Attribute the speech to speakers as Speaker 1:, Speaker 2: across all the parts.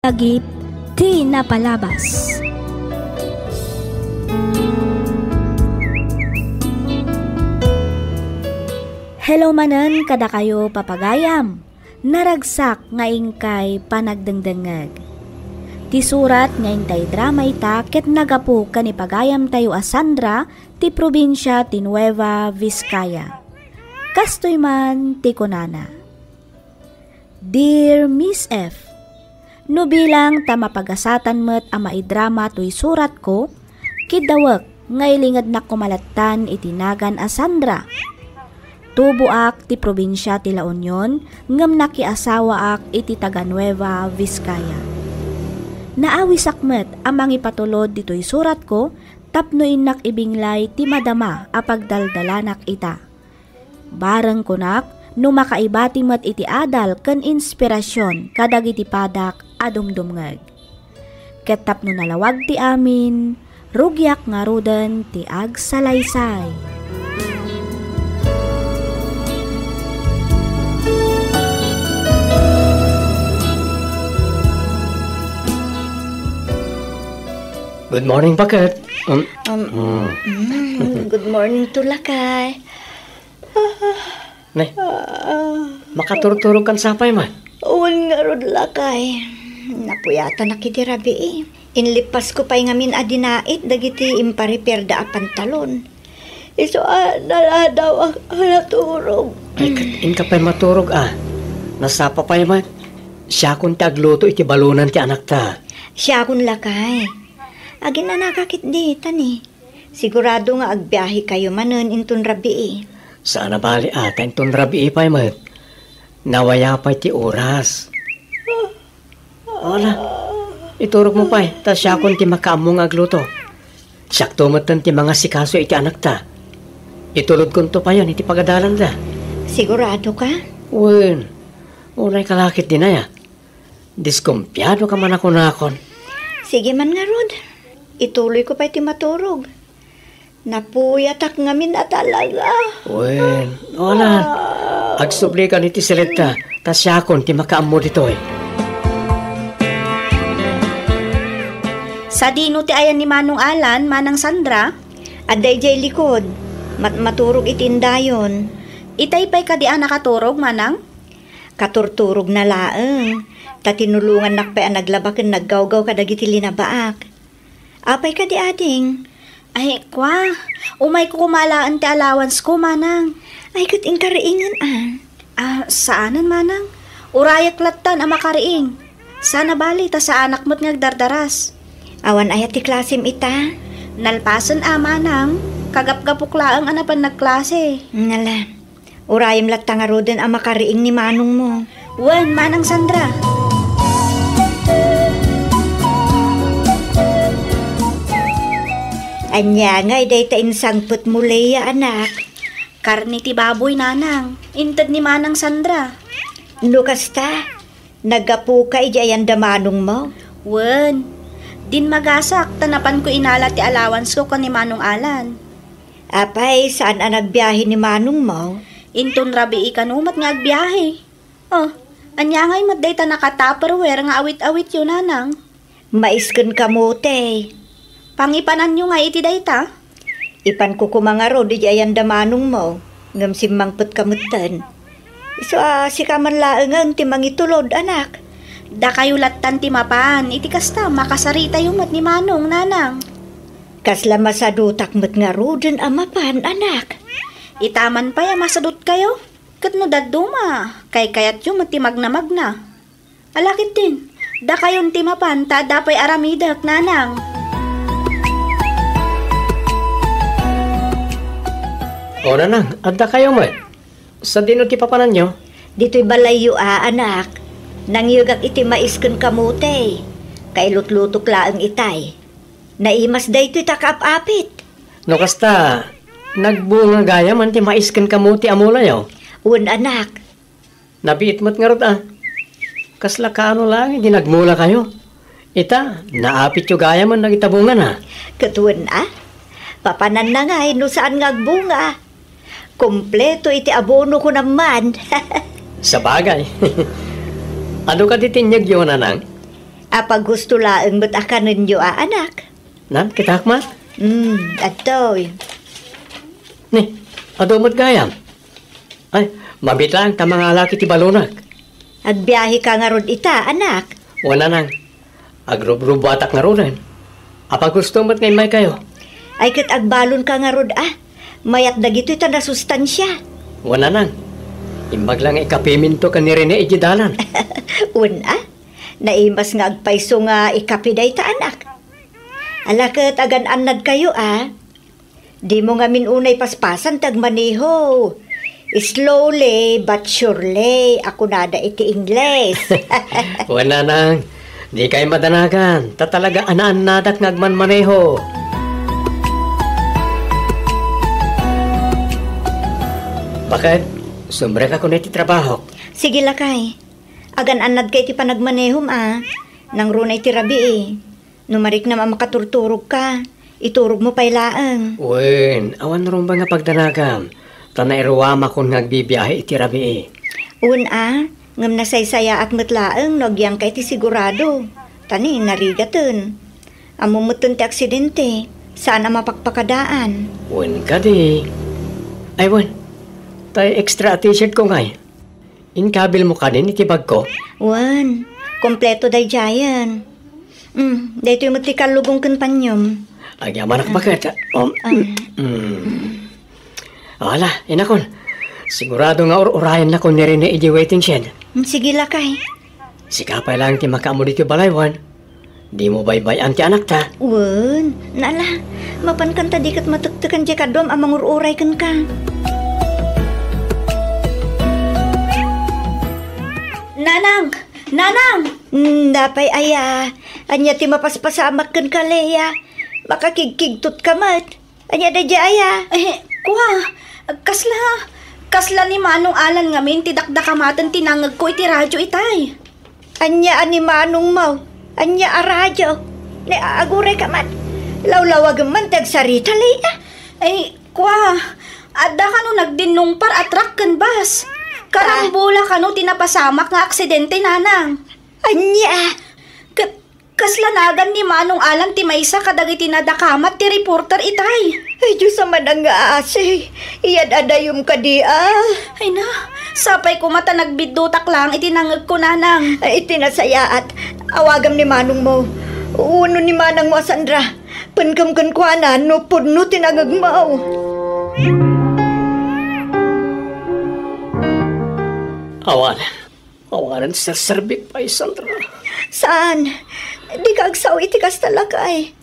Speaker 1: agip ti napalabas. Hello manen kada kayo papagayam, naragsak nga ingkay panagdengdengeg. Ti surat nga intay drama ita ket nagapu kanipagayam tayo a Sandra ti probinsya ti Nueva Vizcaya. Kastoy man ti kunana. Dear Miss F, no bilang ta mapagasatan met a maidrama to'y surat ko, kidawak ngay lingad na kumalatan itinagan a Sandra. Tubuak ti probinsya ti La Union, ngem nakiasawa ak iti taga Nueva Vizcaya. Naawisak met amang ipatulod dito'y surat ko, tapno inak ibinglay ti madama a pagdaldalanak ita. Bareng kunak, no makaibati met iti adal ken inspirasyon kadag iti padak adumdumngeg. Ket tapno nalawag ti amin, rugyak nga ruden ti agsalaysay.
Speaker 2: Good morning, Paket.
Speaker 3: Good morning, Tulakay.
Speaker 2: Nay, makaturog-turog kan sapay man.
Speaker 3: Uwan nga rod, Lakay. Napuyata na kiti rabi eh. Inlipas ko pa'y ngamin adinait, dagiti impariper da a pantalon. Iso naladaw ang naturog.
Speaker 2: Ay, in ka pa'y maturog Nasapa pa'y man. Siya kung tagluto iti balunan ti anak ta.
Speaker 3: Siya kung Lakay. Agin na nakakit di, tani. Sigurado nga agbiyahe kayo manen intun rabi eh.
Speaker 2: Sana bali intun rabi pa'y man. Nawaya pa'y ti oras. Wala. Iturog mo pa'y, tas siya kung ti makaamong agluto. Siyakto matan ti mga sikaso iti anak ta. Itulod kong to pa yun, iti pagadalan da.
Speaker 3: Sigurado ka?
Speaker 2: Uwin. Unay kalakit din na ya. Diskumpyado ka man ako nakon.
Speaker 3: Sige man nga, Rod. Ituloy ko pa iti maturog. Napuyatak ngamin na talaga.
Speaker 2: Uwin. Wala. Agsubli ka ni ti selekta, tas siya kung ti makaamo dito eh.
Speaker 1: Sa dino ti ayan ni Manong Alan, Manang Sandra?
Speaker 3: Aday jay likod. Maturog itindayon.
Speaker 1: Itay pa'y kadian nakaturog, Manang?
Speaker 3: Katurturog na laeng. Tatinulungan nakpa naglabaken naggawgaw kadagiti linabaak. Apay ka di ading?
Speaker 1: Ay, kwa. Umay ko kumalaan ti allowance ko, Manang.
Speaker 3: Ay, kating kariingan
Speaker 1: Saanan, Manang? Urayak latan ang makariing. Sana bali ta sa anak mo't ngagdardaras.
Speaker 3: Awan ayat ti klasim ita.
Speaker 1: Nalpasan Manang. Kagap-gapukla ang anapan nagklase.
Speaker 3: Nala. Urayam latang aroden ang makariing ni Manong mo.
Speaker 1: Wen, Manang Sandra.
Speaker 3: Anya nga, iday ta insangput mo leya, anak.
Speaker 1: Karni ti baboy, Nanang. Intad ni Manang Sandra.
Speaker 3: No kasta, nagapu ka idayan da Manong mo.
Speaker 1: Wen, din magasak, tanapan ko inala ti allowance ko ni Manong Alan.
Speaker 3: Apay, saan ang nagbiyahe ni Manong mo?
Speaker 1: Intun rabi ikanumat nga agbiyahe. Anya nga'y madday ta nakatupperware nga awit-awit yun, Nanang.
Speaker 3: Maisken kamote.
Speaker 1: Pangipanan nyo nga iti dayta?
Speaker 3: Ipan ko kumangaro di ayan da Manong mo. Ngam simangput kamutan. So, si kaman laengang ti mangitulod, anak.
Speaker 1: Da kayo latan ti mapan, iti kasta makasarita yung mat ni Manong, Nanang.
Speaker 3: Kasla masadutak mat nga ruden amapan, anak.
Speaker 1: Itaman pa ya masadut kayo. Kat no daduma, kay kayat yung mat ti magna-magna. Alakit din, da kayon ti mapan, ta dapay aramidak, Nanang.
Speaker 2: O Nanang, adda kayo mo Sa dino ti papanan nyo?
Speaker 3: Dito'y balayo anak. Nangyugak iti maisken kamote. Kay lutlutok laeng itay. Naimas da ito'y takap-apit.
Speaker 2: No kasta, nagbunga gaya man ti maisken kamuti amula yaw.
Speaker 3: Un anak.
Speaker 2: Nabiit mo't nga rot Kasla kaano lang, hindi nagmula kayo. Ita, naapit yung gaya man nagitabungan
Speaker 3: Katuan Papanan na nga, no saan nga agbunga. Kompleto iti abono ko naman.
Speaker 2: Sa bagay. Ano ka titinyag yun, Nanang?
Speaker 3: Apag gusto laeng ba't akanin nyo anak?
Speaker 2: Nan, kita akmat?
Speaker 3: Ato.
Speaker 2: Ni, adumot gayam. Ay, mabit lang ta mga laki ti balunak.
Speaker 3: Agbiyahe ka nga rod ita, anak.
Speaker 2: Wala nang. Agrub-rubatak nga rodan. Apag gusto mo't ngay may kayo?
Speaker 3: Ay kat agbalon ka nga rod mayat dagito ita na sustansya.
Speaker 2: Wala nang. Imbag lang ikapiminto ka ni Rene ijidalan.
Speaker 3: Una, naimas nga agpaiso nga ikapiday ta anak. Alakat agan anad kayo Di mo nga minunay paspasan tagmaniho. Slowly but surely, ako nada iti Ingles.
Speaker 2: Wala nang. Di kayo madanagan. Tatalaga anaan nadak ngagman maneho. Bakit? Sumbre ka kung iti trabaho.
Speaker 3: Sige lakay. Agan anad kay ti panagmanehom Nang runay ti rabi Numarik na makaturturog ka. Iturog mo pa'y laang.
Speaker 2: Wen, awan ron ba nga pagdanagan? Tanairuwama kung nagbibiyahe iti rabi
Speaker 3: Ngam nasaysaya at matlaang nagyang kay ti sigurado. Tani, narigatan. Amumutun ti aksidente. Sana mapakpakadaan.
Speaker 2: Wen ka di. Ay, wen. Tay extra t-shirt ko ngay. Inkabil mo ka din iti bag ko.
Speaker 3: Wan, kompleto day jayan. Dahito yung matikalugong kan panyom.
Speaker 2: Agyaman ak bakit? Wala, inakon. Sigurado nga urayan na ko ni Rene iji waiting shed.
Speaker 3: Sige lakay.
Speaker 2: Sikapay lang ti makaamo dito balaywan. Di mo baybayan ti anak ta.
Speaker 3: Wan, nala. Mapan kan tadi kat matuktukan di kadom amang ururay kan ka.
Speaker 1: Nanang! Nanang!
Speaker 3: Dapay anya ti mapaspasamak kan ka, Leia. Makakigkigtot ka mat. Anya da di
Speaker 1: Kuha! Kasla ni Manong Alan ngamin ti dakdakamatan tinangag ko iti radyo itay.
Speaker 3: Anya ani Manong mau. Anya radyo. Ne aguray ka mat. Lawlawag man tagsarita, Leia.
Speaker 1: Kuha! Adda ka no nagdinong par atrak kan bas. Karambula ka no tinapasamak nga aksidente, nanang.
Speaker 3: Anya!
Speaker 1: Kaslanagan ni Manong Alan ti maysa kadagiti nadakamat ti reporter itay.
Speaker 3: Ay, Diyos naman ang aasi. Iyad adayom ka di
Speaker 1: Ay na, sapay ko mata nagbidutak lang itinangag ko, nanang.
Speaker 3: Ay, itinasaya at awagam ni Manong mo. Uno ni Manang mo, Sandra. Pankam-kan kwa na, no pudno tinangag mo.
Speaker 2: Awalan sa serbik pa, Sandra.
Speaker 3: Saan? Di ka agsaw itikas talakay.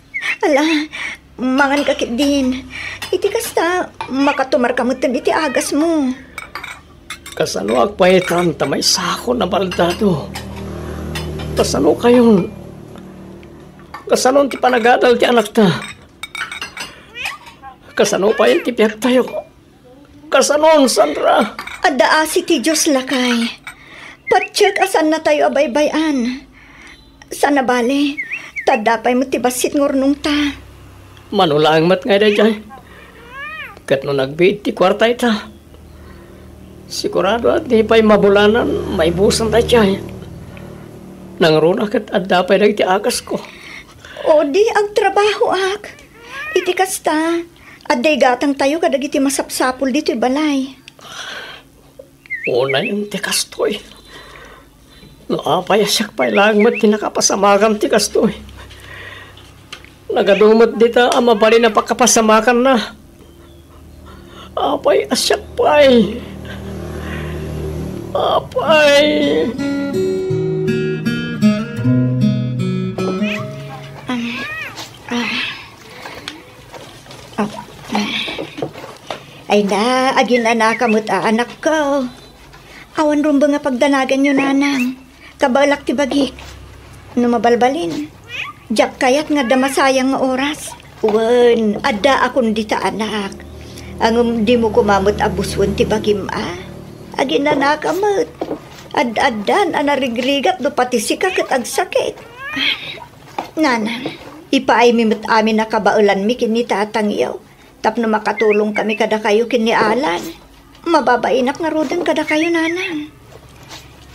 Speaker 3: Ala, mangan kakit din. Itikas ta, makatumar kamutan iti agas mo.
Speaker 2: Kasano agpaitan tamay sako na baldado. Kasano kayong... Kasano ti panagadal ti anak ta. Kasano pa yung tipiyak tayo. Kasano, Sandra.
Speaker 3: Ada asi ti Diyos lakay. Patsyak asan na tayo abaybayan. Sana bale, tadapay mo tibasit ngurnong ta.
Speaker 2: Manulang mat nga da dyan. Kat no nagbid ti kwarta ita. Sigurado at di pa'y mabulanan, may busan ta dyan. Nangruna kat at dapay na iti akas ko.
Speaker 3: O di ang trabaho Iti kasta, at day gatang tayo kadag iti masapsapul dito balay.
Speaker 2: Una yung ti kastoy. No apayasyak pa'y lang mat tinakapasamakan ti kastoy. Nagadumot dita ang mabali na pakapasamakan na. Apay asyak pa'y. Apay.
Speaker 3: Ay na, agin na kamot anak ko. Awan rumba nga pagdanagan nyo, nanang. Kabalak ti bagik. No mabalbalin. Diyak kayat nga damasayang nga oras. Wen, ada akong dita anak. Ang di mo kumamot abuswan ti bagim Agin na nakamot. Ad-adan anarigrigat do pati sikakit ag sakit. Nanang, ipaay mimot amin na kabaulan mi kinita atang iyaw. Tapno makatulong kami kada kayo kini Alan. Mababainak nga rodan kada kayo, nanang.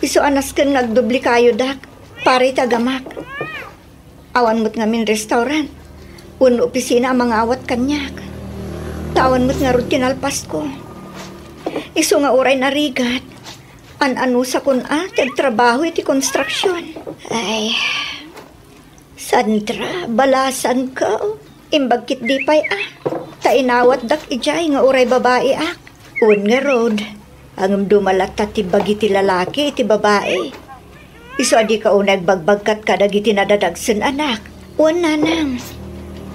Speaker 3: Iso anas kan nagdubli kayo, dak. Pare tagamak. Awan mo't ngamin restaurant. Uno opisina ang mga awat kanyak. Tawan mo't nga rod tinalpas ko. Iso nga oray narigat. An-ano sa kun tagtrabaho iti konstruksyon. Ay, Sandra, balasan ka. Imbagkit di pa'y tainawat dak ijay nga oray babae ak. Un nga rod. Ang dumalata ti bagi ti lalaki iti babae. Iso adi ka unag bagbagkat ka dagiti nadadagsen anak. Un nanang.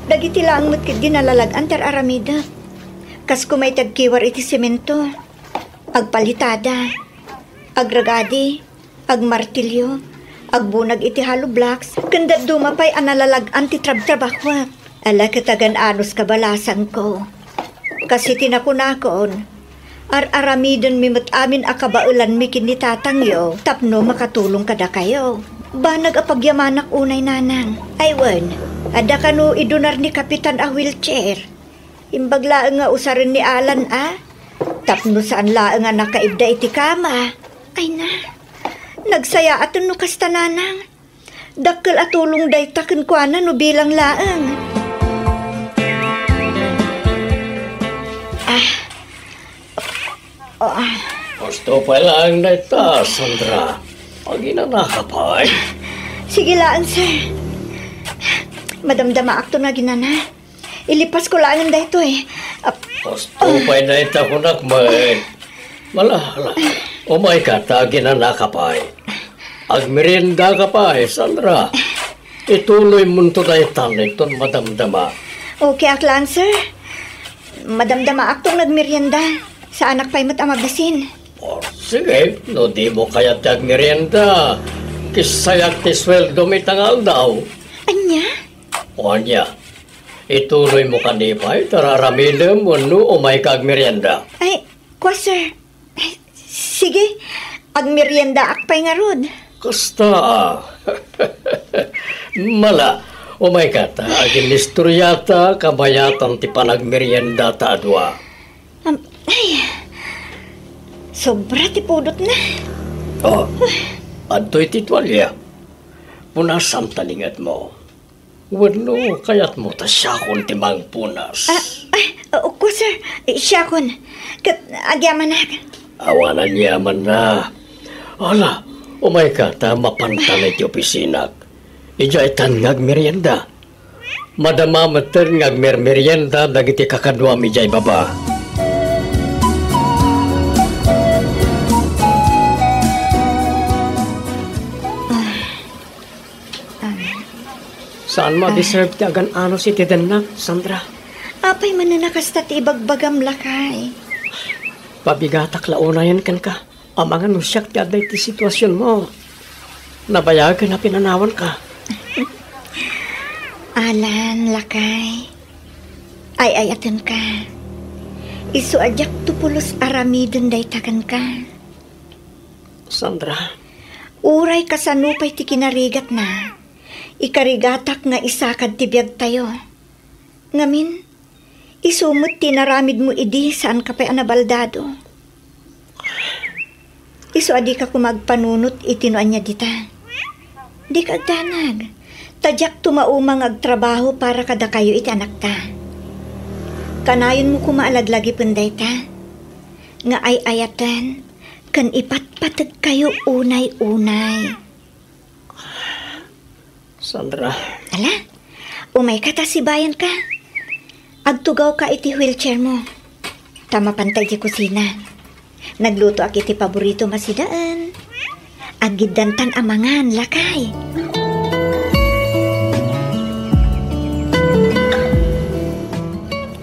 Speaker 3: Dagiti lang mo't kit dinalalagan ter aramida. Kas kumay tagkiwar iti semento. Agpalitada. Agragadi. Agmartilyo. Agbunag iti hollow blocks. Kandat dumapay analalagan ti trab-trabakwa. Ala katagan anos kabalasan ko. Kasi tinakunakon. Ar-aramidon mi mat amin akabaulan mi kinitatangyo. Tapno makatulong kada kayo. Banag apagyamanak unay nanang. Aywan. Ada kanu idunar ni kapitan a wheelchair. Imbaglaan nga usarin ni Alan Tapno saan laan nga nakaibda iti kama. Ay na. Nagsaya aton no kasta nanang. Dakkel atulong day taken kwa na no bilang laang.
Speaker 2: Gusto pa lang na ita, Sandra. Pag inanakapay.
Speaker 3: Sige laan, sir. Madamdama akto na ginana. Ilipas ko lang da ito
Speaker 2: Gusto pa na ita kunakmay. Malala. Umay ka, ginanakapay. Agmerinda ka pa Sandra. Ituloy mo ito na itan itong madamdama.
Speaker 3: Okay ak lang, sir. Madamdama aktong nagmerienda. Sa anak pa'y mat amabisin.
Speaker 2: Sige, no di mo kaya tagmerienda. Kisayak ti sweldo may tangal daw.
Speaker 3: Anya?
Speaker 2: Anya, ituloy mo kanipay, tararamilem mo no umay kagmerienda.
Speaker 3: Ay, kwa sir. Sige, agmerienda ak pa'y nga rod.
Speaker 2: Kasta. Mala, umay kata, agin istoryata, kabayatan ti panagmerienda ta adwa.
Speaker 3: Ay, sobra ti pudot na.
Speaker 2: Adto'y titwalya. Punasam talingat mo. Wano, kayat mo tasyakon ti mang punas.
Speaker 3: Ko sir, siyakon. Agyaman na.
Speaker 2: Awanan yaman na. Ala, umay ka ta mapantanay ti opisinak. Ija itan ngagmerienda. Madama mater ngagmerienda dagiti kakadwa mi jay baba. Saan ma-deserve ti agan ano si tidenak, Sandra?
Speaker 3: Apay mananakas ta ti ibagbagam lakay.
Speaker 2: Pabigatak launayan kan ka. Amangan usyak ti aday ti sitwasyon mo. Nabayagan na pinanawan ka.
Speaker 3: Alan, lakay. Ay atin ka. Isu ajak tupulos aramidon day tagan ka.
Speaker 2: Sandra.
Speaker 3: Uray kasanupay ti kinarigat na. Ikarigatak nga isakad ti biyag tayo. Ngamin, isumot tinaramid mo idi saan ka pa'y anabaldado. Isu adi ka kumagpanunot itinoan niya dita. Di ka agdanag. Tadyak tumaumang agtrabaho para kada kayo iti anak ta. Kanayon mo kumaalaglagi punday ta. Nga ay ayatan, kan ipatpatag kayo unay-unay.
Speaker 2: Sandra.
Speaker 3: Ala, umay ka ta si bayan ka. Agtugaw ka iti wheelchair mo. Tama pantay di kusina. Nagluto ak iti paborito masidaan. Agidantan amangan, lakay.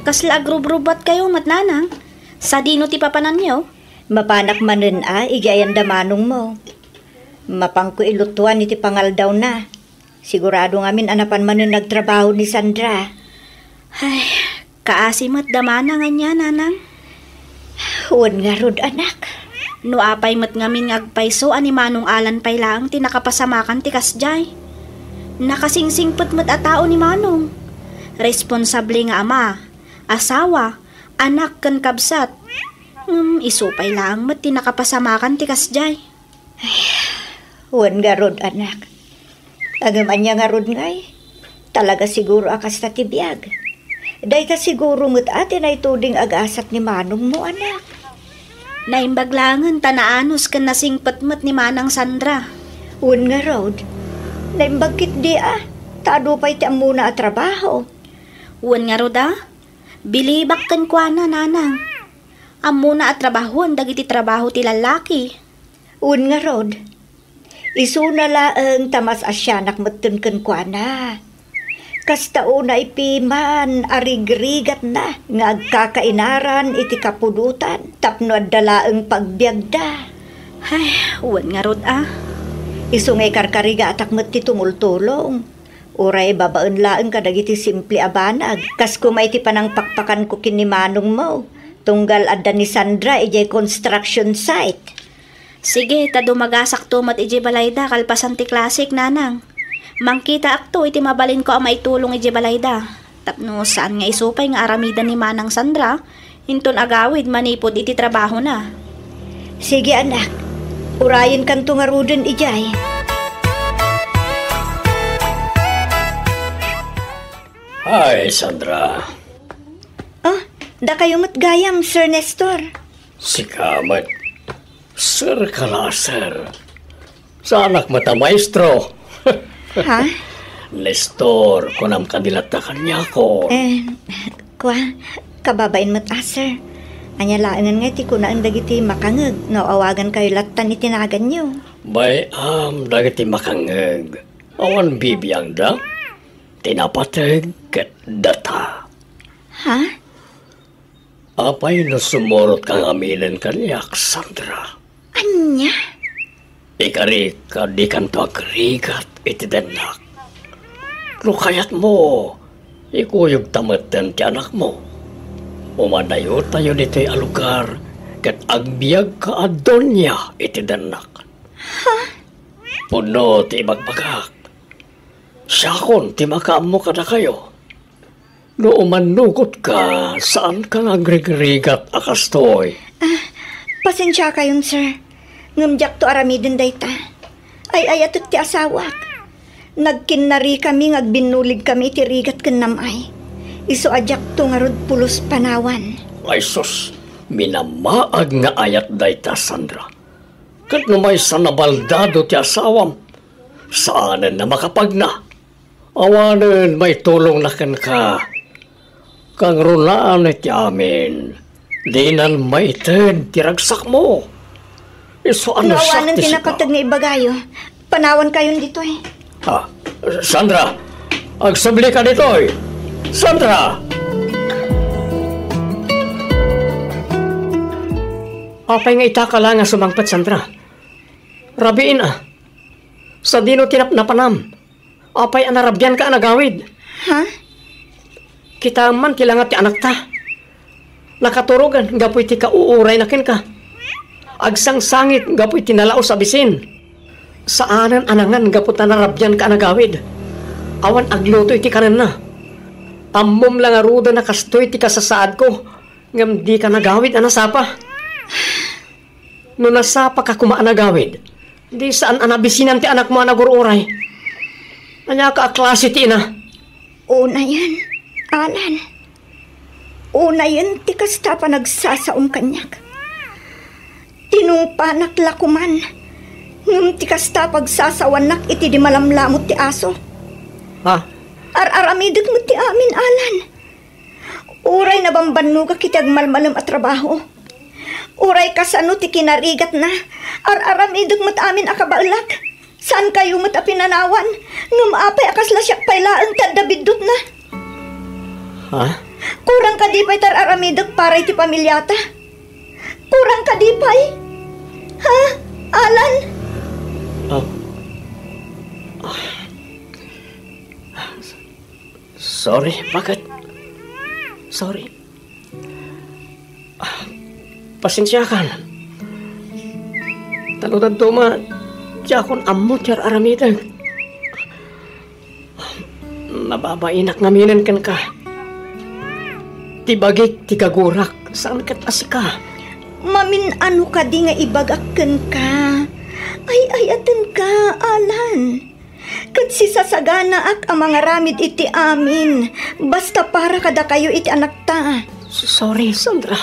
Speaker 1: Kasla agrubrubat kayo matnanang. Sa dino ti papanan niyo?
Speaker 3: Mapanak manen igayan damanong mo. Mapangko ilutuan iti pangaldaw na. Sigurado ngamin anapan manen nagtrabaho ni Sandra.
Speaker 1: Ay, kaasimat damana nga niya, nanang.
Speaker 3: Huwag nga rod, anak.
Speaker 1: No apay mat ngamin ngagpayso ani manong Alan pay lang ti nakapasamakan ti kasjay. Nakasingsingpet mat a tao ni manong. Responsable nga ama, asawa, anak ken kabsat. Isupay lang mat ti nakapasamakan ti kasjay.
Speaker 3: Huwag nga rod, anak. Agaman niya nga rod ngay. Talaga siguro akas ta tibiyag. Day ta siguro mo't atin ay tuding agasat ni manong mo, anak.
Speaker 1: Naimbaglangan tanaanos kan nasingpatmat ni Manang Sandra.
Speaker 3: Un nga road. Naimbagkit di tado pa'y ti muna at trabaho.
Speaker 1: Uwan nga roda, bilibak kan kwa na, nanang. Amuna at trabahon, dagiti trabaho ti lalaki.
Speaker 3: Un nga rod, isuna laeng tamas asyanak matun kan kwa na. Kasta una ipiman, arigrigat na, nga agkakainaran iti kapudutan, tapno at dalaeng pagbiagda.
Speaker 1: Ay, uwan nga rod
Speaker 3: Isungay karkariga atak mat ti tumultulong. Uray babaen laeng kadagiti simple abanag, kas kumay ti panang pakpakan ko kini manong mo. Tunggal adda ni Sandra ijay construction site.
Speaker 1: Sige, ta dumagasak to mat ijay balayda kalpasan ti klasik, nanang. Mangkita akto iti mabalin ko ang maitulong ijay balayda. Tapno saan nga isupay nga aramida ni Manang Sandra, hinton agawid manipod iti trabaho na.
Speaker 3: Sige anak, urayin kan to nga ruden ijay.
Speaker 2: Ay, Sandra.
Speaker 3: Da kayo matgayam, Sir Nestor.
Speaker 2: Sikamat. Sir kala, sir. Sa anak mata maestro.
Speaker 3: Ha?
Speaker 2: Nestor, kunam kadilat na kanya ko.
Speaker 3: Kababain mat sir. Anya laangan nga ti kunaan dagiti makangeg. Awagan kayo latan itinagan nyo.
Speaker 2: Bay, dagiti makangeg. Awan bibiyang da. Tinapateg ket data.
Speaker 3: Ha?
Speaker 2: Apay na sumurot kang aminin kanyak, Sandra.
Speaker 3: Anya?
Speaker 2: Ikari ka di kanto agrigat iti denak. Lukayat mo, ikuyog tamatan ti anak mo. Umadayo tayo dito'y alugar, ket agbiag ka adonya iti denak.
Speaker 3: Ha?
Speaker 2: Puno ti bagbagak. Siyakon ti makaam mo kada kayo. No umanugot ka, saan ka agrig-rigat akastoy?
Speaker 3: Pasensya kayon, sir. Ngamjak to aramidin dayta. Ay atot ti asawak. Nagkinari kami, ngagbinulig kami ti rigat ken namay. Iso ajak to nga rod pulos panawan.
Speaker 2: Ay sus, minamaag nga ayat dayta, Sandra. Kat no may sanabaldado ti asawam, saanan na makapagna. Awanan may tulong na kan ka. Kang runaan iti amin, di nan maited tiragsak mo. Iso ano siya
Speaker 3: Ngawanan tinakatag ni ibagayo. Panawan kayon dito eh.
Speaker 2: Ha? Sandra, agsabli ka dito eh. Sandra! Apay nga itaka lang nga sumangpat, Sandra. Rabiin sa dino tinapnapanam. Apay anarabyan ka anagawid.
Speaker 3: Ha?
Speaker 2: Kita man kilangat ti anak ta. Nakaturugan, gapoy ti kauuray na kin ka. Agsang sangit, gapoy ti nalaos sa bisin. Saanan anangan, gapoy ta narabyan ka nagawid. Awan agluto iti kanan na. Ammom lang aruda na kastoy ti kasasaad ko. Ngam di ka nagawid, anasapa. No nasapa ka kumaan nagawid, di saan anabisinan ti anak mo anagururay. Anya ka aklase ti ina.
Speaker 3: Una yan. Alan, una yan ti kasta pa nagsasaom kanyak. Tinungpanak lakuman, ngum ti kasta pagsasawanak iti di malamlamot ti aso.
Speaker 2: Ha?
Speaker 3: Ar-aramidot mo ti amin, Alan. Uray na bambanno ka kiti agmalmalam at trabaho. Uray kasano ti kinarigat na, ar-aramidot mo't amin akabaulak. Saan kayo mo't apinanawan, ngum apay akas lasyak pailaan tadabidot na.
Speaker 2: Ha?
Speaker 3: Kurang kadipay tar-aramidot para iti pamilyata. Kurang kadipay. Ha, Alan?
Speaker 2: Sorry, bakit? Sorry. Pasensya ka. Talutan tuma, jakon ammo tiar aramidag. Mababainak ngaminan kan ka. Tibagik, tigagurak, saan kat asika?
Speaker 3: Mamin ano ka di nga ibagakken ka. Ay aten ka, Alan. Kat si sasagana ak ang mga ramid iti amin. Basta para kada kayo iti anak ta.
Speaker 2: Sorry, Sandra.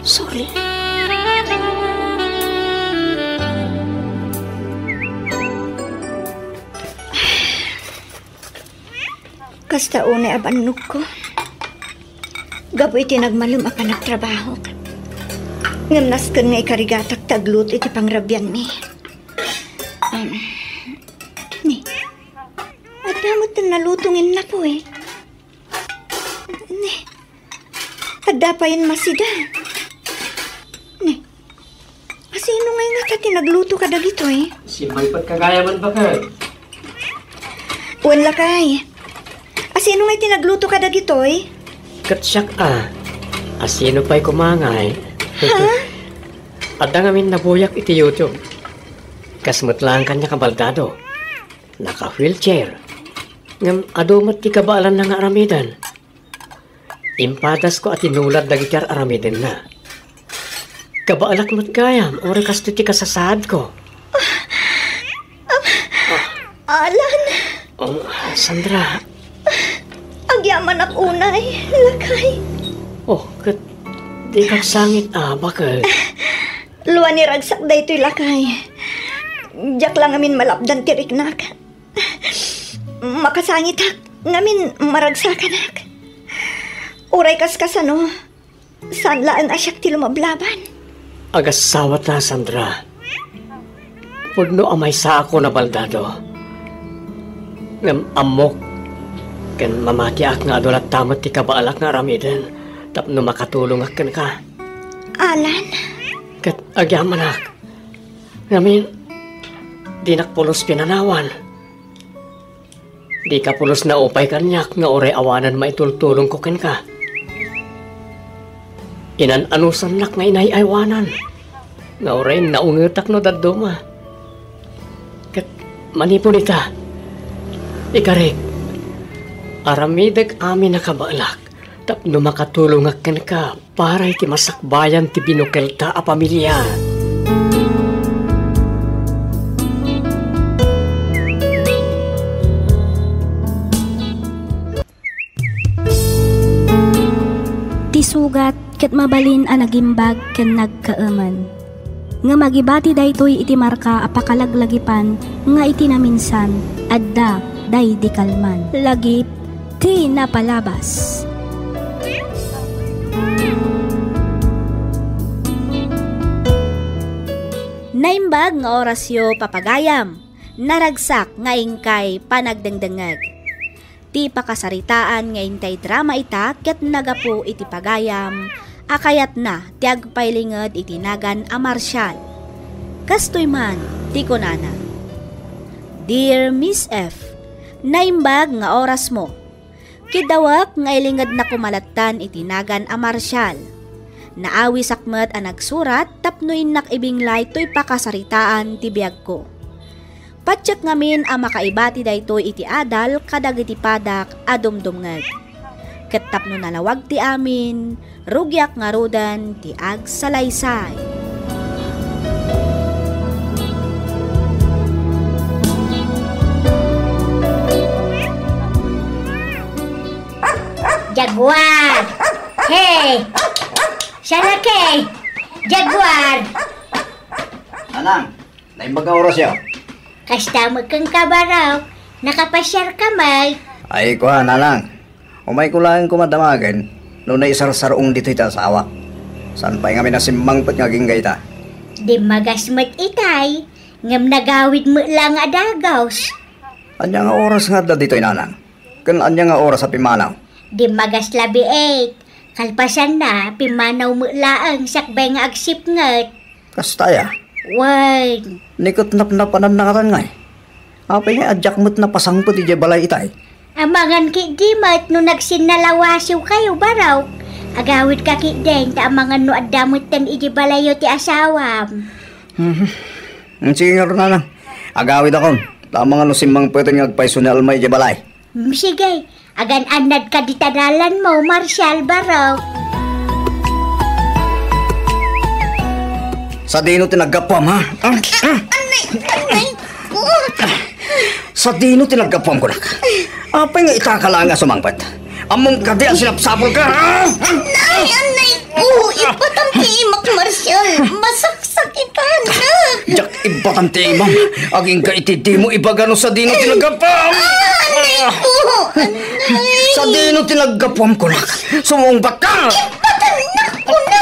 Speaker 2: Sorry.
Speaker 3: Kasta una abanog ko. Gapo iti nagmalum akan nagtrabaho. Ngamnaskan nga ikarigatak taglut iti pangrabyan mi. Ni, at damot na nalutungin na po eh. Ni, at dapayin masida. Ni, asino ngayon nga tati nagluto ka dagito eh?
Speaker 2: Si Malpat kagayaman ba ka?
Speaker 3: Wala kay. Asino nga tinagluto ka dagito eh?
Speaker 2: Katsyak asino pa'y kumangay?
Speaker 3: Ha?
Speaker 2: At ngamin nabuyak iti YouTube. Kasmut lang kanya kabaldado. Naka-wheelchair. Ngam adumat ti kabaalan na nga aramidan. Impadas ko at inulad dagitar aramidan na. Kabaalak mat gayam, ore kasto ti kasasad ko.
Speaker 3: Alan,
Speaker 2: Sandra.
Speaker 3: agyaman ak unay, lakay.
Speaker 2: Di kagsangit bakal.
Speaker 3: Luwan ni ragsak da ito'y lakay. Diyak lang amin malapdan tiriknak. Makasangit hak, ngamin maragsakan hak. Uray kaskasano, saan laan asyak ti lumablaban?
Speaker 2: Agasawat na, Sandra. Pudno amay sa ako na baldado. Ngam amok, kan mamati ak nga adolat tamat ti kabaalak nga ramidan, tapno makatulong ak ka.
Speaker 3: Alan?
Speaker 2: Kat agyaman ak. Ngamin, di nakpulos pinanawan. Di ka pulos na upay kanyak nga oray awanan maitultulong ko ken ka. Inan-anusan nak nga inay-aywanan. Nga oray naungutak no daduma. Kat manipon ita. Ikarik, aramidag amin nakabaalak. Tapno makatulong akin ka para iti masakbayan ti binukelta a pamilya.
Speaker 1: Ti sugat ket mabalin a nagimbag ken nagkaaman. Nga magibati daytoy iti marka a pakalaglagipan nga iti naminsan adda day di kalman. Lagip ti napalabas. Naimbag nga orasyo papagayam, naragsak nga ingkay panagdengdengag. Ti pakasaritaan nga intay drama ita ket nagapu iti pagayam, akayat na ti agpailinged iti nagan a Marshall. Kastoy man ti kunana. Dear Miss F, naimbag nga oras mo. Kidawak nga ilinged na kumalatan iti nagan a Marshall. Naawi sakmet a nagsurat tapnoin nakibinglay to'y pakasaritaan ti biyag ko. Patsak ngamin a makaibati daytoy iti adal kadag iti padak a dumdumngag. Ket tapno nalawag ti amin, rugyak nga rudan ti ag salaysay.
Speaker 4: Jaguar! Hey! Sana kay! Jaguar!
Speaker 5: Anang, naimbag ang oras yun.
Speaker 4: Kasta magkang kabaraw, nakapasyar ka may.
Speaker 5: Ay, kuha, nanang. Umay ko lang kumadamagan, noon na isarsarong dito ita asawa. Saan pa'y kami nasimbang pat nga ginggay ta?
Speaker 4: Di magasmat itay, ngam nagawid mo lang adagaws.
Speaker 5: Anya nga oras nga da dito'y nanang? Kan anya nga oras sa pimanaw?
Speaker 4: Di magas labi 8, kalpasan na, pimanaw mo laang sakbay nga agsip ngat.
Speaker 5: Kastaya,
Speaker 4: Wag,
Speaker 5: nikot napnapanan na karan ngay. Apay nga adyak mo't napasangpot iti balay itay.
Speaker 4: amangan ki dimat no nagsinalawasiw kayo baraw. Agawid ka ki den, ta amangan no adamot tan iji balayo ti asawam.
Speaker 5: Sige nga rin nanang, agawid akon. Tama nga no simbang pwede nga agpaiso ni Almay iti balay.
Speaker 4: Sige, agan anad ka di tadalan mo, Marshall baraw.
Speaker 5: Sa dino tinagapwam ha?
Speaker 3: Anay!
Speaker 5: Sa dino tinagkapon ko na ka. Apay nga itakala nga sumangpat. Among kadi ang sinapsapol ka.
Speaker 4: Nay, anay ko. Ipatang tiimak, Marshal. Masaksakitan na.
Speaker 5: Jak ibatang timang. Aging ka ititi mo ibagano sa dino tinagkapon.
Speaker 4: Anay ko. Anay.
Speaker 5: Sa dino tinagkapon ko na ka. Sumungbat ka.
Speaker 4: Ipatanak ko na.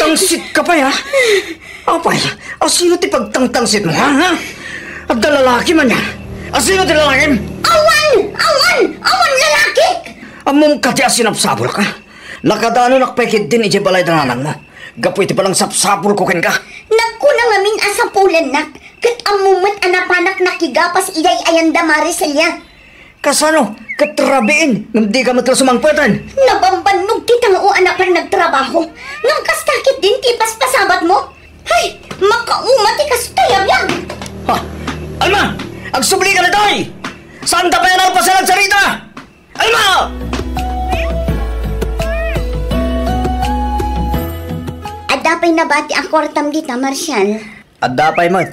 Speaker 5: Tangsit ka pa, ha? Apay, asino ti pagtangtangsit mo, ha? At lalaki man yan. Asino ti lalaki?
Speaker 4: Awan lalaki.
Speaker 5: Among kati asinapsapol ka. Nakadano nakpekit din iti balay dananang mo. Gapu iti palang sapsapol ko ken ka.
Speaker 4: Nagko na ngamin asapulan nak. Kat amumat anapanak nakigapas iyay ayanda mariselya.
Speaker 5: Kasano, katrabiin, nang di ka matla sumangpatan.
Speaker 4: Nabambanog titang o anak pa nagtrabaho. Nang kastakit din tipas pasabat mo. Ay, makaumati kastayab yan.
Speaker 5: Ha? Alma! Agsubli ka na tayo! Saan ta pa yan alpasalag sa rita? Alma!
Speaker 4: Adapay na bati ang kwartam dita, Marshal.
Speaker 5: Adapay mo.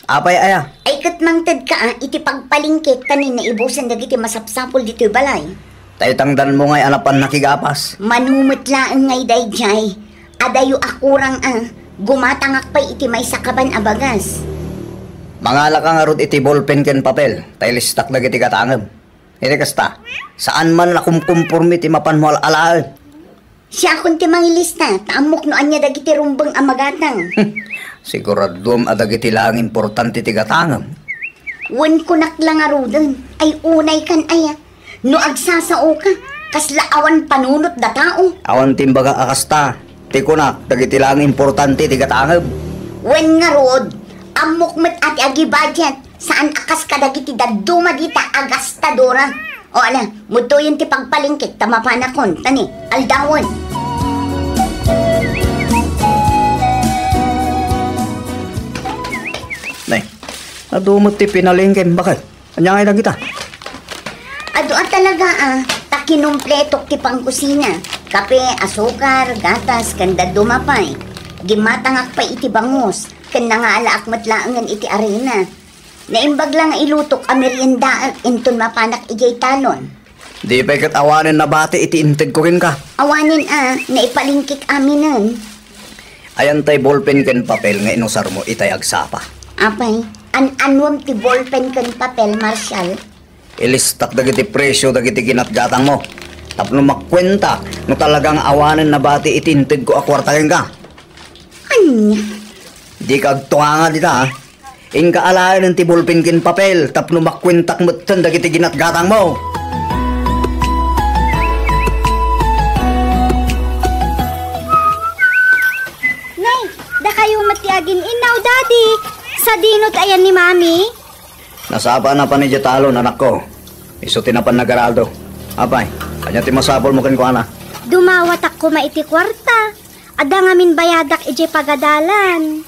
Speaker 5: Apay aya.
Speaker 4: Ay katmangtad ka iti pagpalingkit tanin na ibusan dagiti masapsapol dito balay.
Speaker 5: Taytangdan mo nga'y anapan nakigapas.
Speaker 4: Manumot laang ngay dayjay. Adayo akurang gumatangak pa'y iti may sakaban abagas.
Speaker 5: Mangala ka nga rod iti ballpen ken papel. Tay listak na iti katangam. Hindi kasta. Saan man nakumkumpurmi ti mapan mo alaal.
Speaker 4: Siya akong ti mangilista. Taamok noan niya dagiti rumbang amagatang.
Speaker 5: Siguradom adagiti lang importante ti katangam.
Speaker 4: Wan ko naklang arudan. Ay unay kan aya. No agsasao ka. Kasla awan panunot da tao.
Speaker 5: Awan timbaga akasta. Ti kunak dagiti lang importante ti katangam.
Speaker 4: Wan nga rod. Amok met ati agi budget. Saan akas ka dagiti daduma dita agastadora. O ala, muto yun ti pagpalingkit tamapanakon. Tani, aldawon.
Speaker 5: Nay, nadumot ti pinalingkin. Bakit? Anyangay na kita.
Speaker 4: Ado talaga takinumpletok ti pangkusina. Kape, asukar, gatas, kanda dumapay. Gimatangak pa iti bangus. Kan nangaalaak matlaangan iti arena. Naimbag lang ilutok a merienda inton mapanak ijay talon.
Speaker 5: Di pa ikat awanin na bati iti inted ko kin ka.
Speaker 4: Awanin naipalingkik aminan.
Speaker 5: Ayan tay ballpen ken papel nga inusar mo itay agsapa.
Speaker 4: Apay, anwam ti ballpen kan papel, Marshal.
Speaker 5: Ilistak dagiti presyo dagiti ginatgatang mo. Tapno makwenta no talagang awanin na bati iti inted ko akwarta ken ka.
Speaker 4: Anya?
Speaker 5: Di kagtunga nga dita ha. Ingka alain ng tibulpin kin papel tapno makwintak mutan dagiti ginatgatang mo.
Speaker 4: Nay, da kayo matiagin inaw, Daddy. Sa dinot ayan ni Mami.
Speaker 5: Nasapa na pa ni Jatalo, anak ko. Isuti na pa nag-araldo. Apay, kanya ti masapol mo kin ko ana.
Speaker 4: Dumawat ako maiti kwarta. Ada ngamin bayadak ije pagadalan.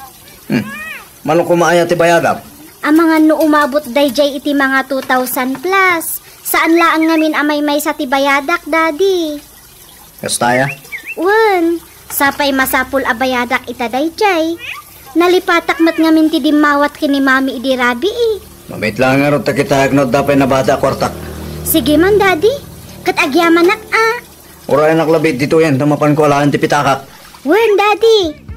Speaker 5: Mano kumaaya ti bayadap?
Speaker 4: Ang mga no umabot dayjay iti mga 2,000 plus. Saan laang ngamin amay may sa ti bayadak, Daddy?
Speaker 5: Kastaya?
Speaker 4: Wan, sapay masapul a bayadak ita dayjay. Nalipatak mat ngamin ti dimawat kini Mami idi rabi
Speaker 5: Mamit lang nga ro ta kita agnod dapay na bata kwartak.
Speaker 4: Sige man, Daddy. Kat agyaman nak
Speaker 5: Uray naklabit dito yan, tamapan ko alaan ti pitakak.
Speaker 4: Wan, Daddy.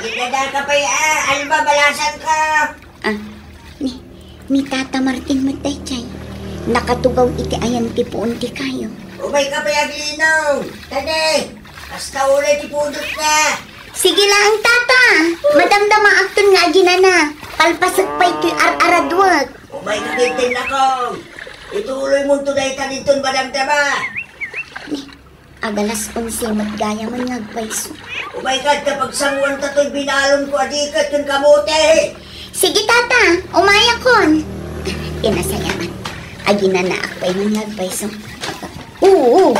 Speaker 3: Nagdadal ka pa alba, balasan ka.
Speaker 4: Ni Tata Martin mataychay. Nakatugaw iti ayan ti puon ti kayo.
Speaker 3: Umay ka pa yaglinaw. Tade, hasta ulay ti pudot na.
Speaker 4: Sige lang, Tata. Madamdama akton nga ginana. Palpasag pa iti ar-aradwag.
Speaker 3: Umay ka kintin ako. Ituloy mo ito dahil tanitun madamdama.
Speaker 4: Agalas 11 matgaya man ngagpaiso.
Speaker 3: Umay ka kapag sanguan tato'y binalon ko adikat yung kamote.
Speaker 4: Sige, Tata. Umaya kon. Inasayaman. Agina na akpay man ngagpaiso. Oo.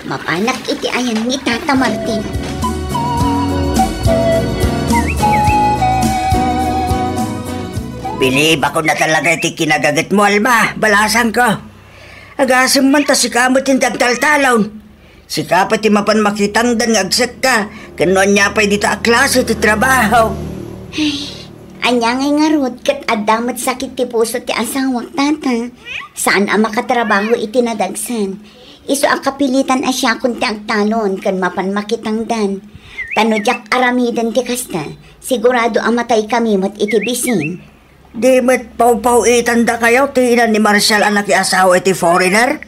Speaker 4: Mapanak iti ayan ni Tata Martin.
Speaker 6: Bilib ako na talaga iti kinagagat mo, Alma. Balasan ko. Agasam man ta si kamot yung dagtaltalon. Si kapat ti mapan makitang dan agsak ka. Kanon niya pa'y dito klase ti trabaho.
Speaker 4: Anya ngay nga rod, kat adamat sakit ti puso ti asawak tata. Saan ang makatrabaho iti nadagsan? Iso ang kapilitan asya kung ti agtalon, kan mapan makitang dan. Tanodyak aramidan ti kasta, sigurado amatay kami mat iti bisin.
Speaker 6: Di mat pau-pau itanda kayo ti ina ni Marshall anak asawa iti foreigner?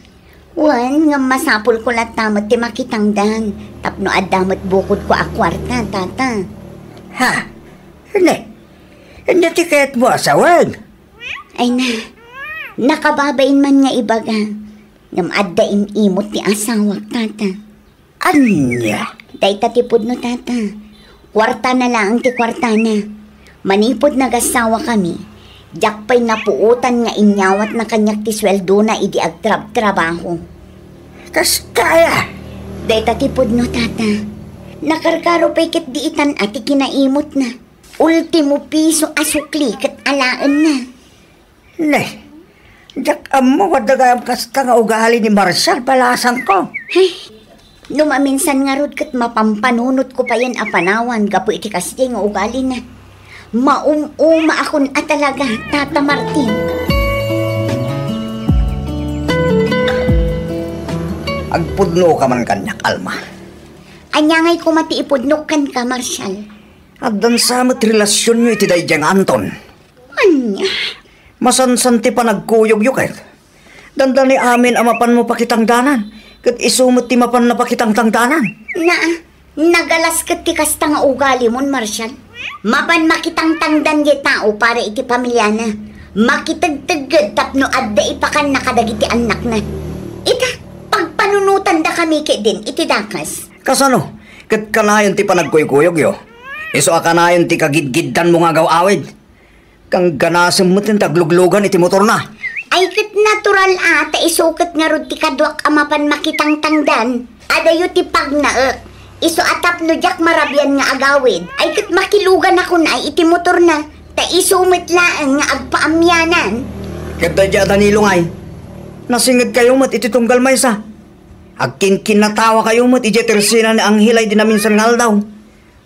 Speaker 4: Wan, nga masapul ko latamat ti makitang dan. Tapno adamat bukod ko akwarta, tata.
Speaker 6: Ha? Hindi ti kaya't mo asawan?
Speaker 4: Ay na, nakababain man nga ibaga. Ngam addain imot ti asawak, tata.
Speaker 6: Anya?
Speaker 4: Day tatipod no, tata. Kwarta na lang ti kwarta na. Manipod nagasawa kami. Diyak pa'y napuutan nga inyawat na kanyak ti sweldo na idi agtrabaho.
Speaker 6: Kas kaya?
Speaker 4: Day tatipod no, tata. Nakarkaro pa'y kat diitan ati kinaimot na. Ultimo piso asukli kat alaan na.
Speaker 6: Diyak amo wadagayam kasta nga ugali ni Marshall balasan ko.
Speaker 4: Numaminsan nga rod kat mapampanunot ko pa yan apanawan gapo iti kasi nga ugali na. Maum-uma akon talaga, Tata Martin.
Speaker 5: Agpudno ka man kanyak, Alma.
Speaker 4: Anyangay ko matiipudnok kan ka, Marshall.
Speaker 5: Agdan sa mat relasyon nyo iti dayjang Anton.
Speaker 4: Anya?
Speaker 5: Masansanti pa nagkuyog-yukit. Dandani amin amapan mo pakitang danan. Kat isumot ti mapan na pakitang tangdanan.
Speaker 4: Nagalas kat ti kasta nga ugali mon, Marshall. Mapan makitang tangdan di tao para iti pamilya na. Makitagtagad tapno adda ipakan nakadagiti anak na. Ita, pagpanunutan da kami din, iti dakas.
Speaker 5: Kasano? Kat kanayon ti panagkuyog yo. Iso akanayon ti kagidgiddan mo nga gawawid. Kang ganasem mo tin tagluglugan iti motor na.
Speaker 4: Ay kat natural ata isukat nga rod ti kadwak amapan makitang tangdan. Adayo ti pagnaek. Iso atap no jak marabyan nga agawid. Ay kat makilugan ako na iti motor na. Ta isumit laan nga agpaamyanan.
Speaker 5: Kat dadya Danilo ngay. Nasingid kayo mat iti tunggal maysa. Agkinkin natawa kayo mat iti tersina ni Anghilay dinaminsan ngal daw.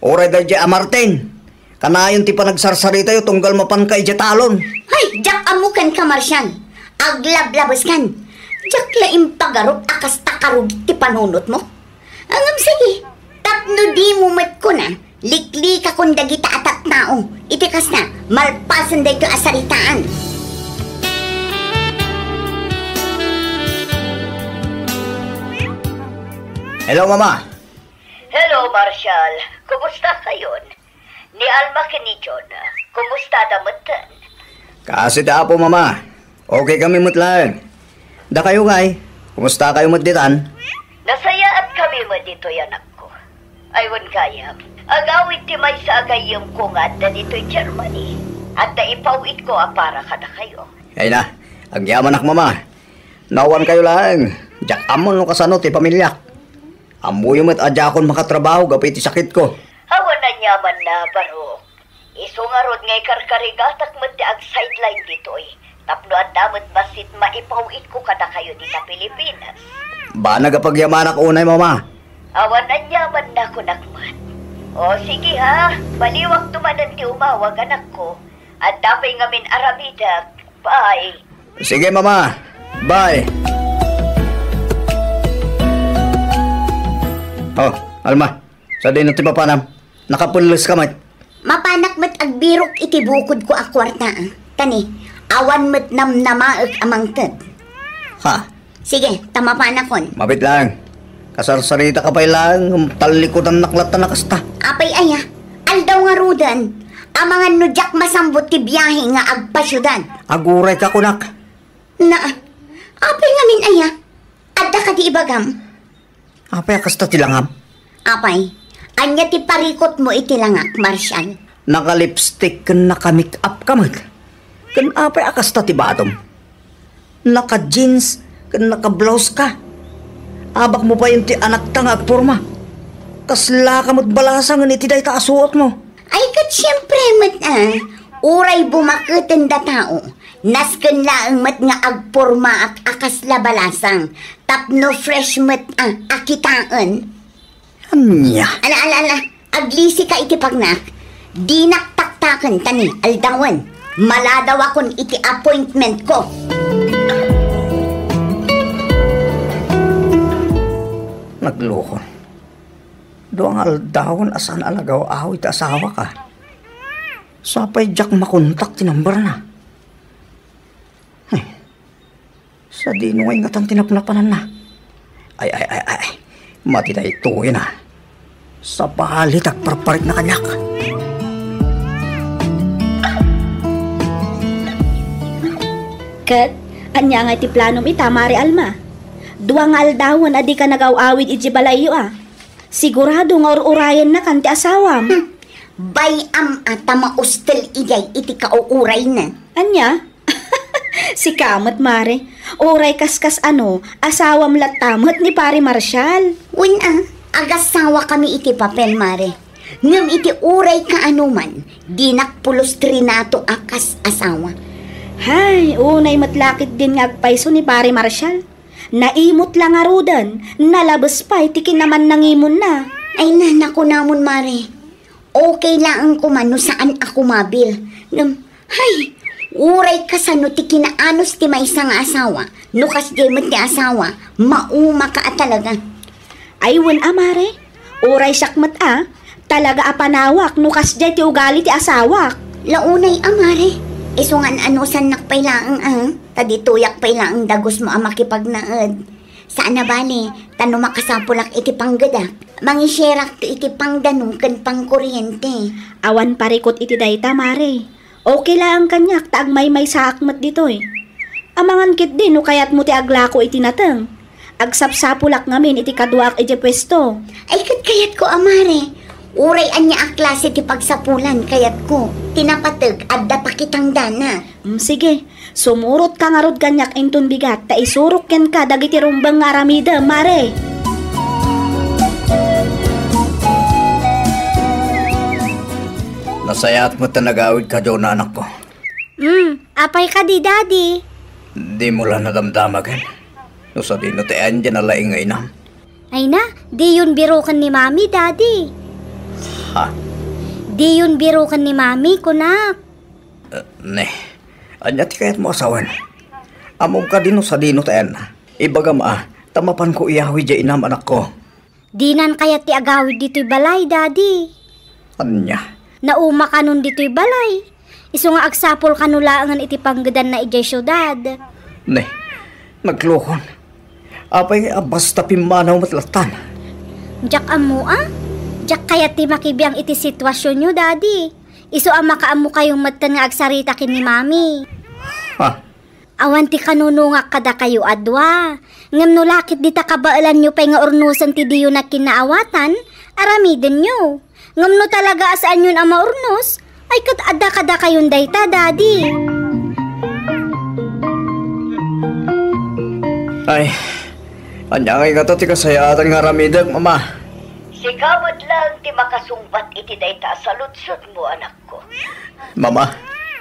Speaker 5: Oray dadya Martin. Kanayon ti panagsarsarita yo tunggal mapan ka iti talon.
Speaker 4: Hay, jak amukan ka, Marsyal. Aglablabas kan. Jak laim pagarot akas takarog ti panunot mo. Angam sige. Tapno di mo mat ko na, likli ka kung dagita atat tao. Itikas na, malpasan da ito asaritaan.
Speaker 5: Hello, Mama.
Speaker 3: Hello, Marshall. Kumusta kayon? Ni Alma kinichon. Kumusta damatan?
Speaker 5: Kasi da po, Mama. Okay kami mutlan. Da kayo ngay. Kumusta kayo mutditan?
Speaker 3: Nasaya at kami mo dito anak ko. Aywan kaya, agawit ti may sa agayom ko nga da dito'y Germany. At naipawit ko para ka na kayo.
Speaker 5: Ay na, agyaman ak Mama. Nawan kayo lang. Jak amon no kasano ti pamilya. Amuyo mat adya akon makatrabaho gapit ti sakit ko.
Speaker 3: Hawan na nyaman na baro. Iso nga rod ngay karkarigatak mo ti ag sideline dito eh. Tapno at damot basit maipawit ko kada kayo dito Pilipinas.
Speaker 5: Ba nagapagyamanak unay, Mama?
Speaker 3: Awan na nyaman na ko nakman. O sige ha, baliwag tumanan ti umawag anak ko. At dapay ngamin aramidak. Bye.
Speaker 5: Sige, Mama. Bye. Oh, Alma. Sa din ti papanam. Nakapulos ka mat.
Speaker 4: Mapanak mat agbirok iti bukod ko akwarta. Tani, awan mat namnamaek amang ted.
Speaker 5: Ha?
Speaker 4: Sige, tamapanakon.
Speaker 5: Mabit lang. Kasarsarita ka pa lang. Talikodan naklatan na kasta.
Speaker 4: Apay aya, aldaw nga rudan. Ang mga nudyak masambot ti biyahe nga agpasyudan.
Speaker 5: Aguray ka kunak.
Speaker 4: Na, apay nga min aya. Adda ka di ibagam.
Speaker 5: Apay kasta tilangam.
Speaker 4: Apay, anya ti parikot mo itilangak, Marshall.
Speaker 5: Naka-lipstick kan naka-make up ka mat. Kan apay akasta ti batom. Naka-jeans kan naka-blouse ka. Abak mo pa yung ti anak ta nga agporma. Kasla ka mo't balasa nga iti day taasuot mo.
Speaker 4: Ay kat siyempre mat Uray bumaketen da tao. Nasken laeng met nga agporma ak akas labalasang. Tapno fresh met akitaan.
Speaker 5: Anya.
Speaker 4: Ala. Aglisi ka iti pagnak. Di naktaktaken tani aldawan. Maladaw akon iti appointment ko.
Speaker 5: Naglukon. Doang aldawon asan alagaw awit asawa ka. Sapay jak makontak ti number na. Sa dino ngay ngatang tinapnapanan na. Ay. Mati na ito na. Sa palit ak parparit na kanyak.
Speaker 1: Kat, anya nga iti planom ita, Mari Alma. Duang aldawon adi ka nag-awawid iti balayo Sigurado nga urayan na kan ti asawam.
Speaker 4: Bayam ata maustel ijay iti kauuray na.
Speaker 1: Anya? Si kamat, Mare. Uray kaskas asawam latamot ni Pare Marshal.
Speaker 4: Agasawa kami iti papel, Mare. Ngam iti uray kaanuman, di nakpulos trinato akas asawa.
Speaker 1: Hay, unay matlakit din nga agpaiso ni Pare Marshal. Naimot lang arudan, nalabas pa, itikin naman nangimon na.
Speaker 4: Ay naku namon, Mare. Okay lang ang kumano saan ako mabil. Hay, uray kasano ti kinaanos ti may isang asawa. Nukas jemet ti asawa, mauma ka talaga.
Speaker 1: Ay wan Mare, uray sakmat talaga apanawak, nukas jay ti ugali ti asawak.
Speaker 4: Launay Mare. Isungan san nakpailaang tadituyak pailaang dagos mo makipagnaed. Saan na bali, tano makasapulak iti panggadak. Mangisyerak iti pangdanong ken pangkuryente.
Speaker 1: Awan parikot iti dayta, Mare. Okay lang kanyak, taag may sa akmat ditoy. Amangan kit din, no kayat mo ti aglako iti nateng. Agsapsapulak ngamin iti kaduak iti pwesto.
Speaker 4: Ay kayat ko, Mare. Uray anya a klase ti pagsapulan kayat ko. Tinapateg adda pakitang dana.
Speaker 1: Sige, sumurot ka nga rod kanyak inton bigat, ta isurok yan ka dagiti rumbang nga aramida, Mare.
Speaker 5: Nasayat mo nag-awid ka doon na anak ko.
Speaker 3: Apay ka di, Daddy.
Speaker 5: Di mo lang nadamdamagan. No sa di natean dyan na laing nga inam.
Speaker 3: Ay na, di yun birukan ni Mami, Daddy.
Speaker 5: Ha?
Speaker 3: Di yun birukan ni Mami, kunak.
Speaker 5: Ne, anya ti kayat mo asawan. Among ka dino sa dino tayan. Ibaga tamapan ko iyawi dya inam anak ko.
Speaker 3: Dinan kayat ti agawid dito'y balay, Daddy.
Speaker 5: Anya?
Speaker 3: Nauma ka nun dito'y balay. Isu nga agsapol kanulaangan iti panggadan na ijay syudad.
Speaker 5: Ne, naglukon. Apay basta pimanaw matlatan.
Speaker 3: Diyak amo Diyak kaya ti makibiyang iti sitwasyon nyo, Daddy. Isu ang makaamu kayong matan nga agsarita kin ni Mami.
Speaker 5: Ha?
Speaker 3: Awan ti kanunungak kada kayo adwa. Ngam no lakit di takabaalan nyo pa'y nga urnusan ti diyo na kinaawatan, aramiden nyo. Ngam no talaga asaan yun ang maurnos, ay kat adda kada kayon dayta, Daddy.
Speaker 5: Ay, anya ngay nga ti kasayatan nga ramidag, Mama.
Speaker 4: Sigamot lang ti makasumbat iti dayta sa lutsot mo, anak ko.
Speaker 5: Mama?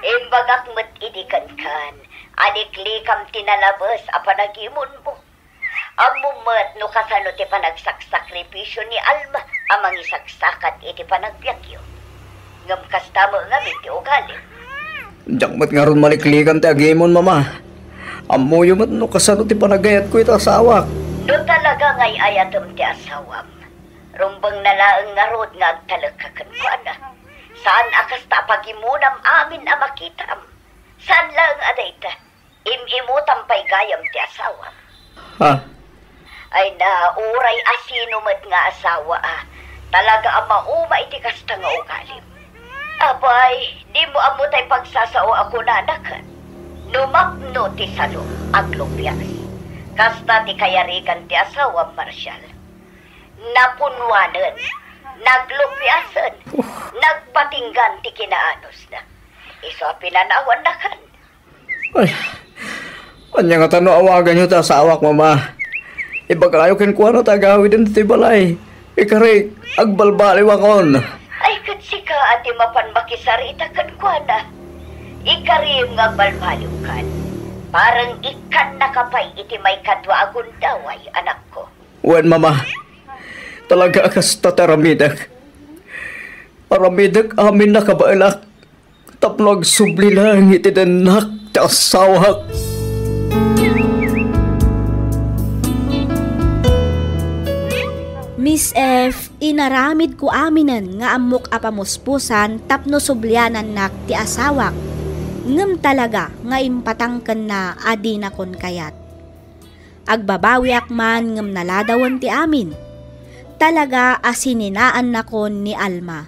Speaker 4: Imbagak met idikan kan, aniklikam tinalabas a panagimon mo. Amumet no kasano ti panagsakripisyo ni Alma amang isaksakat iti panagbyagyo. Ngam kastamo nga ti ugali.
Speaker 5: Diyak nga ron maliklikan ti agimon, Mama. Amuyo mat no kasano ti panagayat ko ito asawak.
Speaker 4: No talaga ngay ayatom ti asawam. Rumbang nalaang nga rod nga agtalagkakan ko na. Saan akas tapagimunam amin a makitam? Saan lang adayta? Imimutam pa'y gayam ti asawa.
Speaker 5: Ha?
Speaker 4: Ay na, uray asino mat nga asawa Talaga ang mauma iti kasta nga ugalim. Abay, di mo amutay pagsasao ako nanakan. Numapno ti salo, aglupyas. Kasta ti kayarigan ti asawa, Marshal. Napunwanan, naglupyasan, nagpatinggan ti kinaanos na. Iso pinanawan na kan.
Speaker 5: Ay, kanya nga tano awagan nyo ta sa awak, Mama. Ibagayo kin kuha na tagawid din ti balay. Ikari, agbalbaliw akon.
Speaker 4: Ay, katsika ati mapan makisarita kan kuha na. Ikarim nga balbaliw kan. Parang ikan nakapay iti may kadwa agon daw ay anak ko.
Speaker 5: Wan, mama. Talaga akas tataramidag. Aramidag amin nakabailak. Tapnog subli lang iti denak ti asawak.
Speaker 1: Miss F, inaramid ko aminan nga amok apamuspusan tapno sublianan nak ti asawak. Ngem talaga nga impatangken na adi na kon kayat. Agbabawi akman ngem naladawan ti amin. Talaga asininaan na kon ni Alma.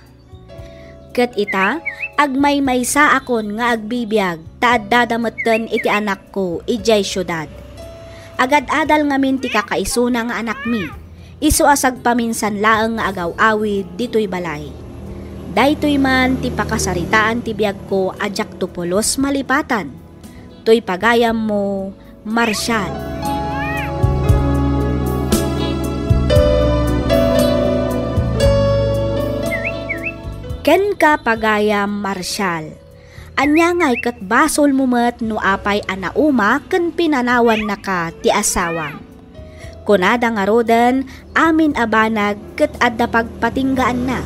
Speaker 1: Ket ita, agmaymaysa akon nga agbibiyag taad dadameten iti anak ko ijay syudad. Agad-adal ngamin ti kakaisuna nga anak mi. Isu asag paminsan laeng nga agaw-awid ditoy balay. Daytoy man ti pakasaritaan ti biyag ko ajak tupulos malipatan. Toy pagayam mo, Marshal. Ken ka pagayam, Marshal. Anya ngay ket basol mo met no apay anauma ken pinanawan na ka ti asawang. Kunada nga roden, amin abanag ket adda pagpatinggaan na.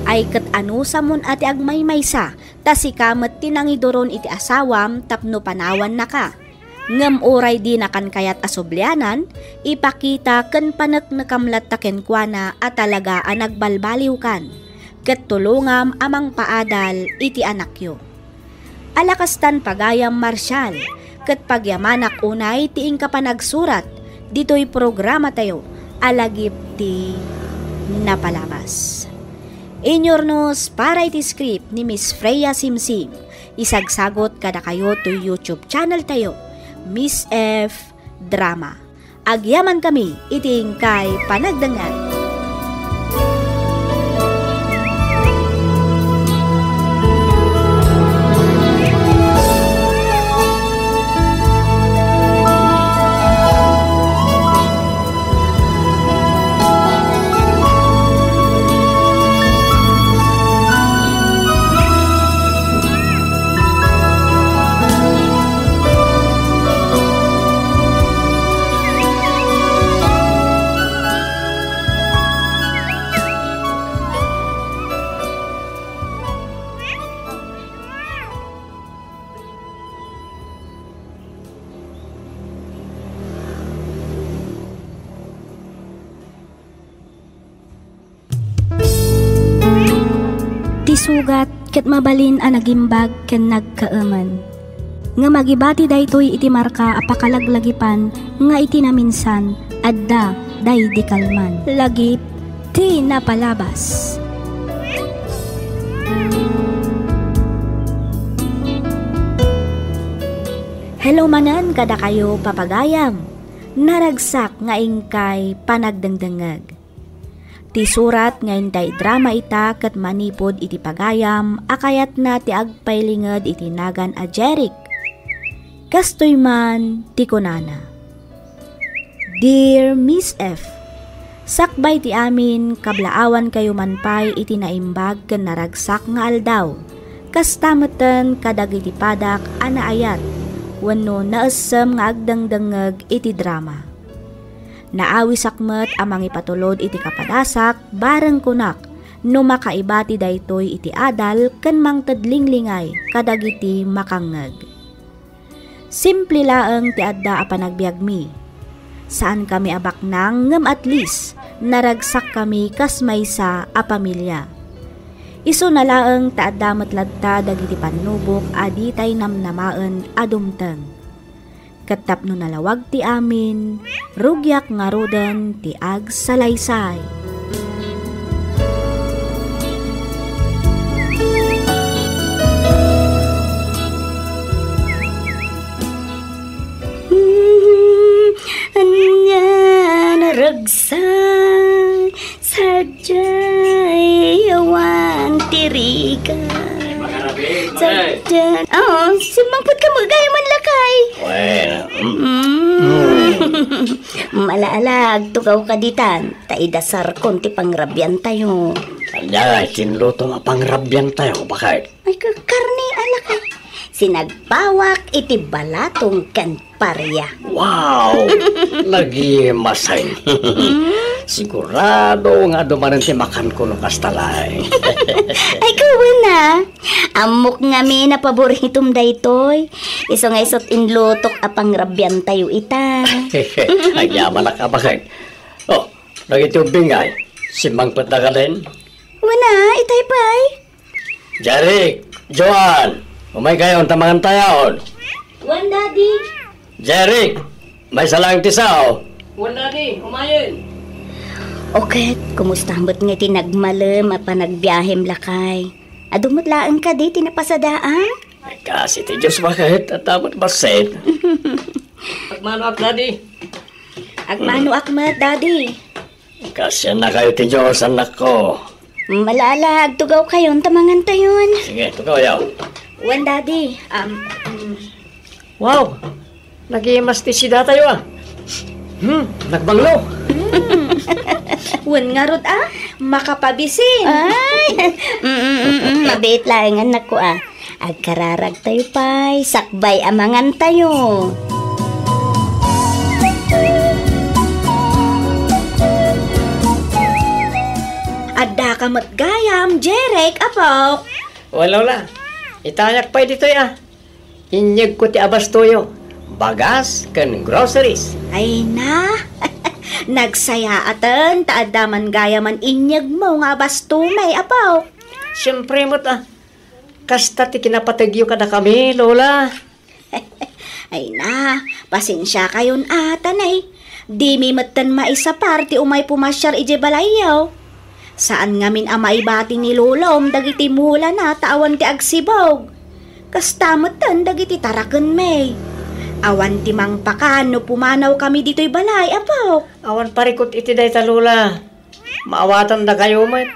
Speaker 1: Ay ket anu samon ati agmaymaysa, ta si kamet tinangidoron iti asawam tapno panawan na ka. Ngem uray di nakan kayat asublianan, ipakita ken panek nakamlat taken kuana at talaga anagbalbaliw kan. Ket tulungam amang paadal iti anakyo. Alakastan pagayam, Marshal, ket pagyamanak unay tiing ka pa nagsurat, dito'y programa tayo, alagip ti napalabas. Inyornos para iti script ni Miss Freya Simsim, isagsagot kada kayo to YouTube channel tayo, Miss F Drama. Agyaman kami, iting kay panagdangan. Sugat ket mabalin a nagimbag ken nagkaaman. Nga magibati daytoy iti marka apakalaglagipan nga iti naminsan adda day di kalman. Lagip ti napalabas. Hello manan kada kayo papagayam. Naragsak nga ingkay panagdangdangag. Ti surat nga intay drama ita ket manipod iti pagayam akayat na ti agpaylinged iti nagan a Jeric. Kastoy man ti kunana. Dear Miss F, sakbay ti amin kablaawan kayo manpay iti naimbag ken naragsak nga aldaw. Kastameten kadag iti padak anaayat wenno naessem nga agdangdangeg iti drama. Naawi sakmet amang ipatulod iti kapadasak bareng kunak no makaibati daytoy iti adal ken mangtedlinglingay kadagiti makangeg. Simple laeng ti adda a panagbiag mi. Saan kami abaknang ngem at least naragsak kami kas maysa a pamilya. Isu na laeng ta adda metladta dagiti panubok adi tay namnamaen adumteng. Katap no nalawag ti amin, rugyak nga roden ti ag salaysay.
Speaker 4: Anya naragsay, sadyay awan tirigan. Sadyan. Oh, simampot ka mo, gaya man lakay. Malaalag, tugaw ka ditan. Taidasar konti pangrabyan tayo.
Speaker 2: Anda, sinluto mapangrabyan tayo, bakit?
Speaker 4: Ay, karne, alakay. Sinagpawak iti balatong kan parya.
Speaker 2: Wow! Nagimasay. Sigurado nga dumanan ti makan ko no kastalay.
Speaker 4: Ay, kawan na. Amok nga mi na paboritom daytoy. Iso nga isot inlutok apang rabyan tayo ita.
Speaker 2: Ay, yaman na ka bakit? Oh, nagitubing ay. Simang patagalin.
Speaker 4: Wana, itay pay.
Speaker 2: Jeric, Joan, umay kayo ang tamangan tayaon.
Speaker 4: Wan, Daddy.
Speaker 2: Jeric, may salang tisaw. Wan, Daddy, umayin.
Speaker 4: Okay, kumusta mo't nga tinagmalem at panagbiyahem lakay? Adumutlaan ka di, tinapasadaan?
Speaker 2: Ay, kasi ti Diyos bakit at tamot basit. Agmano ak, Daddy.
Speaker 4: Agmano akmat, Daddy.
Speaker 2: Kasi na kayo ti Diyos, anak ko.
Speaker 4: Malalag, tugaw kayon, tamangan tayon.
Speaker 2: Sige, tugaw yaw.
Speaker 4: Wan, Daddy.
Speaker 2: Wow, nagimas ti sida tayo ah. Nagbanglo.
Speaker 1: Wan nga rod makapabisin.
Speaker 4: Ay, mabait lang anak ko Agkararag tayo pay, sakbay amangan tayo.
Speaker 1: Adda ka matgayam, Jeric, apo.
Speaker 2: Wala. Itayak pa dito ya. Inyag ko ti abastoyo. Bagas kan groceries.
Speaker 1: Ay na, nagsaya atan, taadaman gayaman inyag mo nga bastumay, apo.
Speaker 2: Siyempre mo't kasta ti kinapatagyo ka na kami, Lola.
Speaker 1: Ay na, pasensya kayon atanay. Di mi matan maisa party umay pumasyar ije balayaw. Saan ngamin maibati ni Lolom dagiti mula na tawan ti agsibog. Kastamatan dagiti taraken may. Awan ti mang pakano pumanaw kami dito'y balay, apo.
Speaker 2: Awan parikot iti dayta, Lola. Maawatan da kayo met.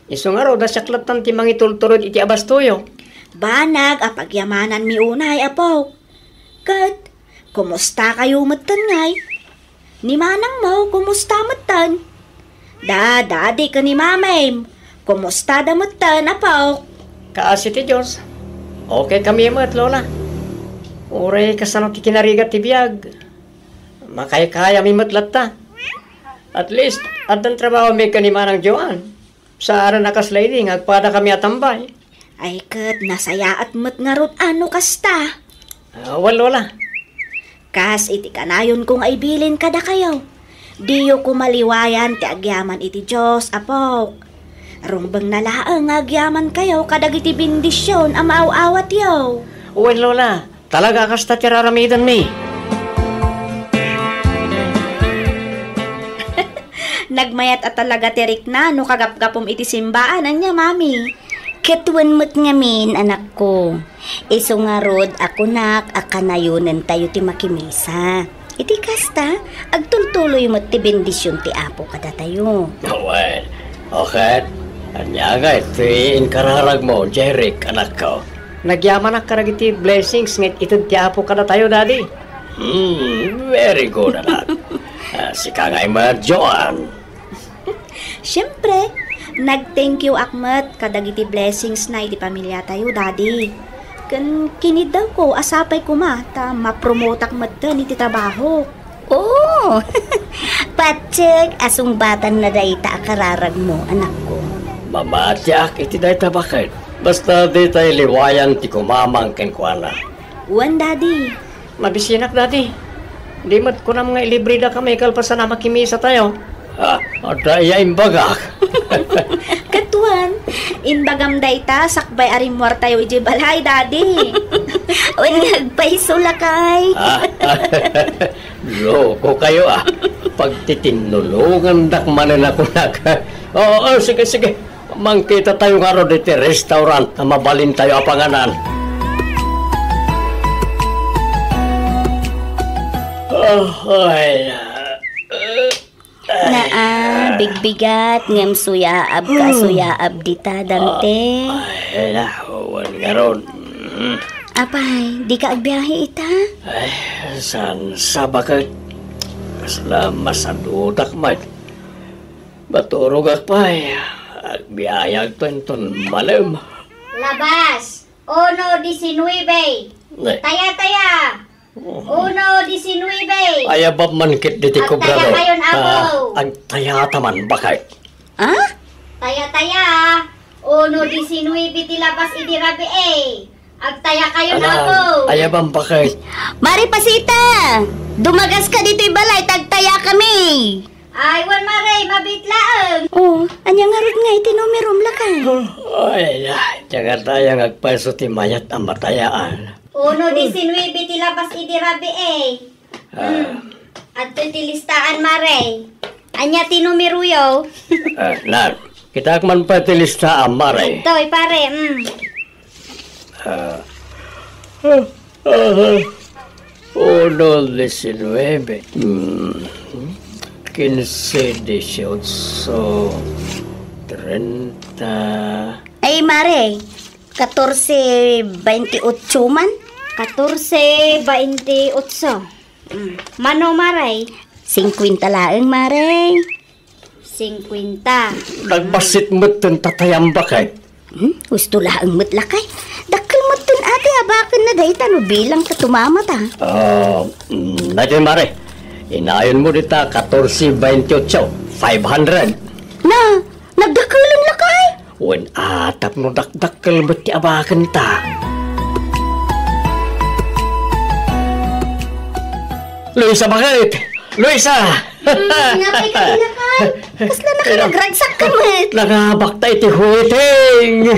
Speaker 2: Iso nga ro, da saklatan ti mangitulturod iti abastoyo.
Speaker 1: Banag apagyamanan mi unay, apo. Kat, kumusta kayo matan ngay? Ni manang mo, kumusta matan? Dadi ka ni mamay. Kumusta da matan, apo?
Speaker 2: Kaasi ti Diyos. Okay kami met, Lola. Uray kasano ti kinarigat ti biyag. Makaya-kaya mi matlatta. At least, adan trabaho may kanimanang Joan. Sa aran nakasliding, agpada kami atambay.
Speaker 1: Ay kat, nasaya at mat nga rod ano kasta.
Speaker 2: Wala.
Speaker 1: Kas iti kanayon kung ay bilin kada kayo. Diyo kumaliwayan ti agyaman iti Diyos, apo. Rungbang nalaang agyaman kayo kadag iti bindisyon amaaw-awat yaw.
Speaker 2: Uwan, Lola. Talaga kasta ti raramidan mi.
Speaker 1: Nagmayat at talaga tirik na no kagap-gapom iti simbaan anya, mami.
Speaker 4: Katuan mo't ngamin, anak ko. Iso nga rod, ako nak, akanayunan tayo ti makimisa. Iti kasta, agtultuloy mo't ti bendisyon ti apo kada tayo.
Speaker 2: Well, okay. Anyaga, iti inkararag mo, Jeric, anak ko. Nagyaman na karagiti blessings ngit itod ti apo kada tayo, Daddy. Very good, anak. Si Kangay Joan.
Speaker 1: Siyempre, nag-thank you akmat kadagiti blessings na iti pamilya tayo, Daddy. Kinid daw ko, asapay ko ta mapromote akmat dan iti trabaho.
Speaker 4: Oo, patsig, asong batan na dayta akararag mo, anak ko.
Speaker 2: Mamatyak iti dayta bakit? Basta di tayo liwayan ti kumamang kenkwana.
Speaker 1: Uwan, Daddy.
Speaker 2: Mabisinak, Daddy. Di mat ko na mga ilibrida kami kalpasan na makimisa tayo. At imbagak.
Speaker 1: Katuan, inbagam dayta, sakbay arimwar tayo ije balay, Daddy.
Speaker 4: Nagpaiso lakay.
Speaker 2: Loko kayo Pag titinulungan dakmanan ako sige. Mangkita tayo nga ro dito restaurant na mabalin tayo apanganan.
Speaker 4: Bigbigat ngem suyaab ka suyaab dita dante.
Speaker 2: Ay, nahuwan nga ron.
Speaker 4: Apay, di ka agbiyahe ita?
Speaker 2: Ay, san sabakag kasla masadutak mat. Baturog akpay. At biyayag penton malam.
Speaker 4: Labas!
Speaker 3: 1.19. Taya. 1.19.
Speaker 2: Ayabab man kit diti
Speaker 3: Ang taya
Speaker 2: kobrado.
Speaker 3: kayon, abo.
Speaker 2: Ang taya taman bakay.
Speaker 6: Ha?
Speaker 3: Taya. 1.19 tilabas idirabi Agtaya kayo na ako.
Speaker 2: Ayabang bakay.
Speaker 4: Mari Pasita, dumagas ka dito'y balay, tagtaya kami.
Speaker 3: Ay, wan maray, mabitlaan.
Speaker 4: Oh, anyang harot nga itinumirom lakay.
Speaker 2: Ay, jangan tayo ngagpaso ti mayat ang matayaan.
Speaker 3: 1.19 tilabas idirabi At tilistaan maray. Anya tinumiruyo.
Speaker 2: Nan, kita man patilista ang maray.
Speaker 3: Toy pare.
Speaker 2: 1.19. 15, 18, 30.
Speaker 4: Ay, Mare, 14.28 man?
Speaker 3: 14.28. Mano maray?
Speaker 4: 50 laeng, Mare.
Speaker 3: 50.
Speaker 2: Nagbasit mo itong tatayang bakay.
Speaker 4: Gusto laang matlakay. Dakal mo tun ate, abakan na dahi tano bilang katumamat ha.
Speaker 2: Nadyan mare, inayon mo dita 14.28, 500.
Speaker 4: Na, nagdakalan lakay.
Speaker 2: Wen atap no dakdakal ba't ti abakan ta? Luisa bakit? Luisa!
Speaker 4: Napay ka lakay. Kasla na ka nagragsak ka met.
Speaker 2: Nagabak tayo ti huiting!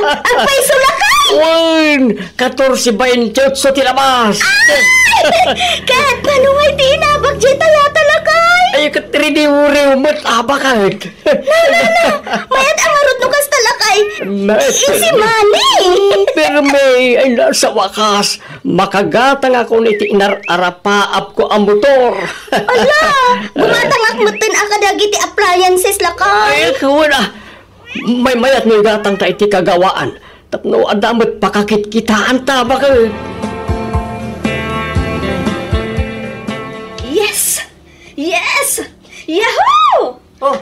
Speaker 4: Ang paiso lakay.
Speaker 2: Wen! 14.28 ti labas!
Speaker 4: Kahit panuway di inabak di tayata lakay.
Speaker 2: Ay, katriniwuriw mo't abakat!
Speaker 4: Mayat ang arot no kasta lakay. Isi mani.
Speaker 2: Pero may, ay nasa wakas, makagatang ako niti inararapaap ko ang motor.
Speaker 4: Ala, gumatangak mo tun akadagi ti appliances lakay.
Speaker 2: Ay, kawala. May mayat may gatang ta iti kagawaan. Tapno adamot pakakit-kitaan ta, bakit?
Speaker 1: Yes! Yahoo!
Speaker 2: Oh,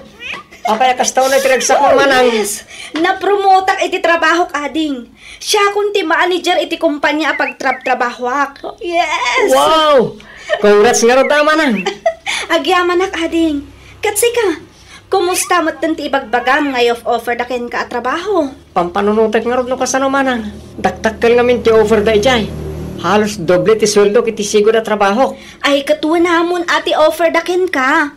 Speaker 2: apay kastaw na tinagsak mo manang.
Speaker 1: Yes! Napromotak iti trabaho ading. Siya kung ti manager iti kumpanya pagtrabahwak. Yes!
Speaker 2: Wow! Congrats nga rin tama nang.
Speaker 1: Agyaman ading. Katsi ka, kumusta mo't ti ibagbagam ngay of offer da ken ka at trabaho?
Speaker 2: Pampanunutek nga rin no kasano manang. Daktakkel nga min ti offer da ijay. Halos doble ti sweldo kiti sigo na trabaho.
Speaker 1: Ay katuwa namon ati offer da ken ka.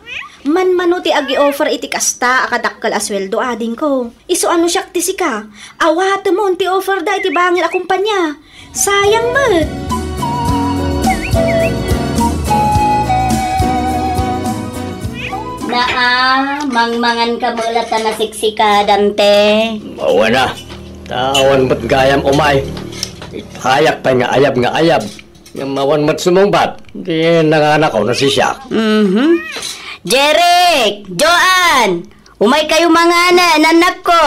Speaker 1: Man ti agi offer iti kasta akadakkal asweldo ading ko. Iso ano siya ti sika. Awat mo ti offer da iti bangil a kumpanya. Sayang met.
Speaker 4: Mangmangan ka mula ta na siksika, Dante.
Speaker 2: Mawa na. Tawan mo't gayam umay. Hayak pa nga ayab. Nga mawan mo't sumumbat. Di nanganak ko na si Siak.
Speaker 4: Jeric! Joan! Umay kayo mga nanak ko.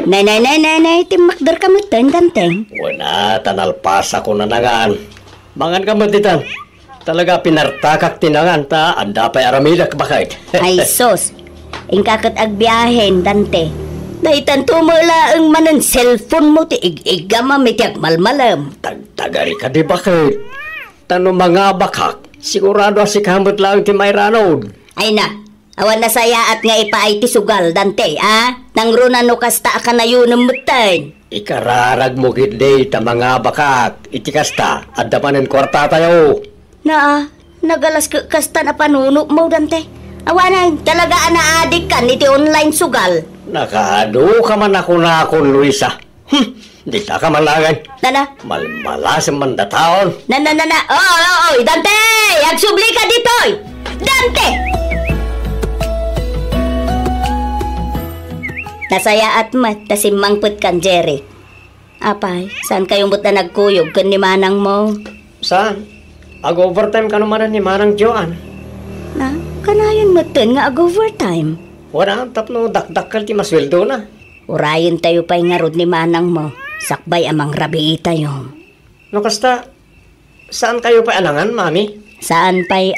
Speaker 4: Nay, timakdor ka mo ten, Dante.
Speaker 2: Wala, tanalpas ako na nangaan. Mangan ka mo ditan. Talaga pinartakak tinangan ta, anda pa'y aramilak bakit.
Speaker 4: Ay sos, ingkakot agbiyahen, Dante. Daitan tumula ang manan cellphone mo ti igama may tiyak malmalam.
Speaker 2: Tagtagari ka di bakit? Tano mga bakak, sigurado si kamot lang ti mayranod.
Speaker 4: Ay na, awan na saya at nga ipaay ti sugal, Dante, ah? Nang runa no kasta ka na yun ang mutan.
Speaker 2: Ikararag mo gitday ta mga bakak, itikasta, at dapanin kwarta tayo.
Speaker 4: Nagalas kasta na panuno mo, Dante. Awanan, talaga anaadik ka niti online sugal.
Speaker 2: Nakado ka man ako na ako, Luisa. Di ta ka malagan.
Speaker 4: Nana?
Speaker 2: Malmalas ang mandataon.
Speaker 4: Oy, Dante! Agsubli ka dito! Dante! Nasaya at mat, tasimangput kan, Jerry. Apay, saan kayong buta nagkuyog kan ni manang mo?
Speaker 2: Saan? Ag-overtime ka naman ni Manang Joan.
Speaker 4: Na, kanayon matin nga ag-overtime.
Speaker 2: Wala ang tapno dakdakal ti masweldo na.
Speaker 4: Urayin tayo pa'y ngarod ni manang mo. Sakbay amang rabi tayo.
Speaker 2: No kasta, saan kayo pa alangan, mami?
Speaker 4: Saan pa'y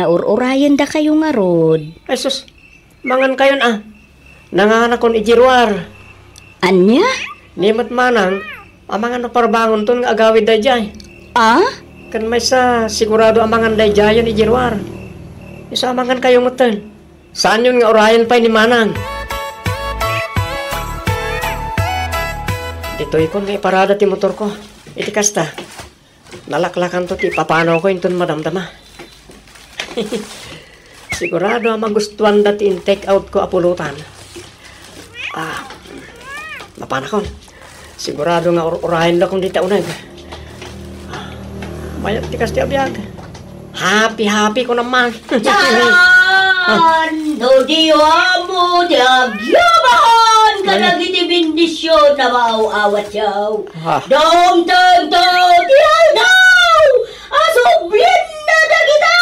Speaker 4: urayin da kayo ngarod?
Speaker 2: Ay sus, mangan kayo na. Nanganak kon ijirwar.
Speaker 3: Anya?
Speaker 2: Nimot manang, amangan na parbangon to nga agawid da jay.
Speaker 3: Ah?
Speaker 2: Kan may sa sigurado amangan da jayan ni Jirwar. Isa amangan kayo mutan. Saan yun nga orayan pa ni manang? Dito ikon nga iparada ti motor ko. Iti kasta. Nalaklakan to ti papanaw ko intun madamdama. Sigurado magustuhan dati in take out ko apulutan. Mapanakon. Sigurado nga orayan na kung di taunag. Mayat ti kasti abiyag. Happy ko naman.
Speaker 7: Charan! No diwa mo diagyaman! Kalagiti bindisyon na mauawat yaw. Dom tong to diyaw daw! Asublin na dagita!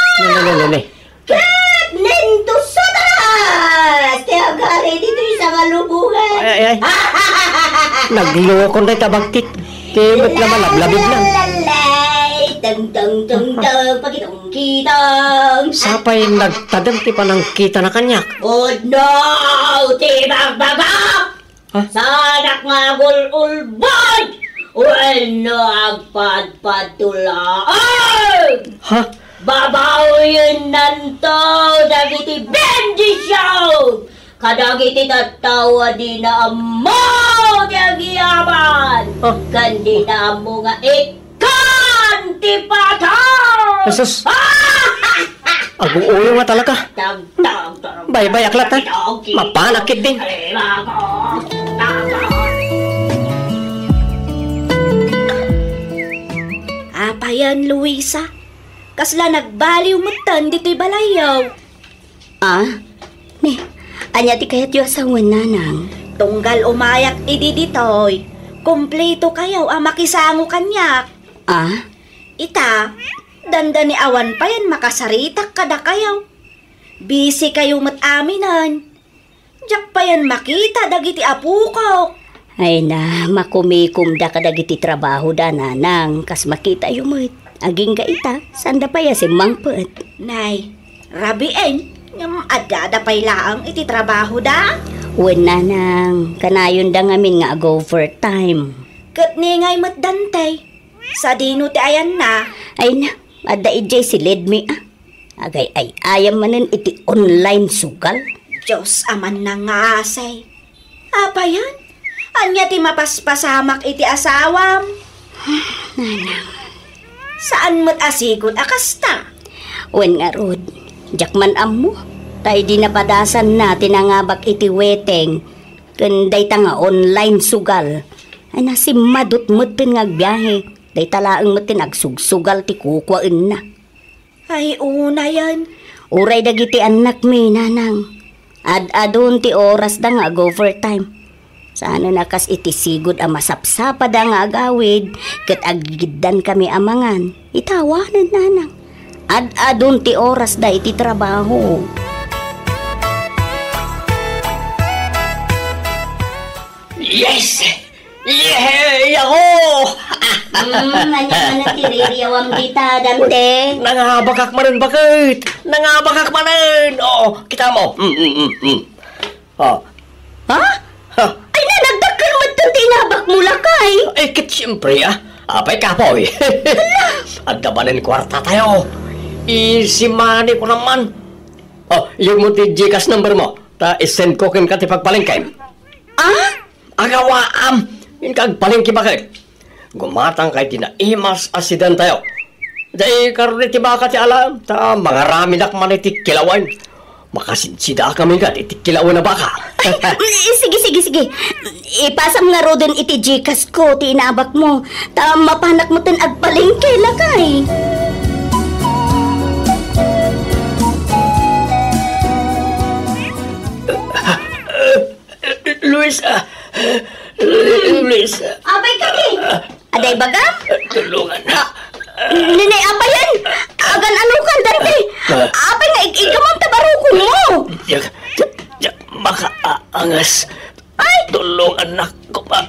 Speaker 2: Nene.
Speaker 7: Ket ninto sa taas! Kaya kari dito sa kalubungan.
Speaker 2: Ay. Nagloko na tabagtit. Timot naman, lablabid lang.
Speaker 7: Tang pagitong kitang.
Speaker 2: Sapay nagtadam ti panang kita na kanyak.
Speaker 7: Oh no! Tibag baga! Sanak nga gululbad! Wala agpadpadtulaan!
Speaker 2: Ha?
Speaker 7: Babawin nanto dagiti bendisyon! Kadagiti tatawa di na amo di agiyaman! Kandi na amo nga Antipatan!
Speaker 2: Jesus! Agu-uyo nga talaga. Bay-bay aklatan. Mapanakit din.
Speaker 1: Apayan, Luisa. Kasla nagbaliw mutan dito'y balayaw.
Speaker 3: Anya ti kayat yu asawan nanang.
Speaker 1: Tunggal umayak idi ditoy. Kompleto kayaw makisango kanyak. Ita, danda ni awan pa yan makasaritak kada kayaw. Busy kayo mataminan. Diyak pa yan makita dagiti apu ko.
Speaker 3: Ay na, makumikum da kadagiti trabaho da nanang. Kas makita yung mo't. Aging ka ita, sanda pa ya si mangpet.
Speaker 1: Nay, rabien, yung adada pa'y laang iti trabaho da?
Speaker 3: Wen nanang, kanayon da ngamin nga go for time.
Speaker 1: Kat ni ngay matdantay. Sa dino ti ayan na.
Speaker 3: Ay na, ada ijay si Ledmi Agay ay ayam manen iti online sugal.
Speaker 1: Diyos aman na nga asay. Apa yan? Anya ti mapaspasamak iti asawam?
Speaker 3: Nanang.
Speaker 1: Saan mo't asigod akasta?
Speaker 3: Wen nga rod, jakman ammo. Tay di napadasan na tinangabak iti weteng. Kanday ta nga online sugal. Ay nasimadot mo't pinagbiyahe. Day talaang mo't tinagsugsugal ti kukwain na.
Speaker 1: Ay una yan.
Speaker 3: Uray dagiti anak mi nanang. Ad-adon ti oras da nga go for time. Saan na kas iti sigod ang masapsapa da nga agawid. Kat aggidan kami amangan. Itawanan nanang. Ad-adon ti oras da iti trabaho.
Speaker 7: Yes! Yehey ako!
Speaker 3: Anya tiririawam kita, Dante.
Speaker 2: Nangabagak manen bakit? Nangabagak manen! Oo, kita mo.
Speaker 3: Ha? Ay nanagdakan mo itong tinabak mo lakay.
Speaker 2: Ay, kit siyempre Apay kapoy. At dabanin kwarta tayo. Isimani ko naman. Yung mo ti Gcash number mo. Ta isend ko kin ka ti pagpalingkay. Agawaam. Yung kagpalingki bakit? Gumatang kay tinaimas asidan tayo. Dahil karoon iti baka ti alam. Ta mga rami nak man iti kilawan. Makasinsida kami ka iti kilawan na baka.
Speaker 3: Sige. Ipasam nga ro din iti Gcash ko, ti inabak mo. Ta mapanak mo tin agpalingke lakay.
Speaker 2: Luis.
Speaker 3: Abay kami! Aday bagam?
Speaker 2: Tulungan na.
Speaker 3: Ninay, apa yan? Agan ano ka, Dante? Apay nga, ikamang tabarukon mo!
Speaker 2: Makaangas.
Speaker 3: Ay!
Speaker 2: Tulungan na ko pa.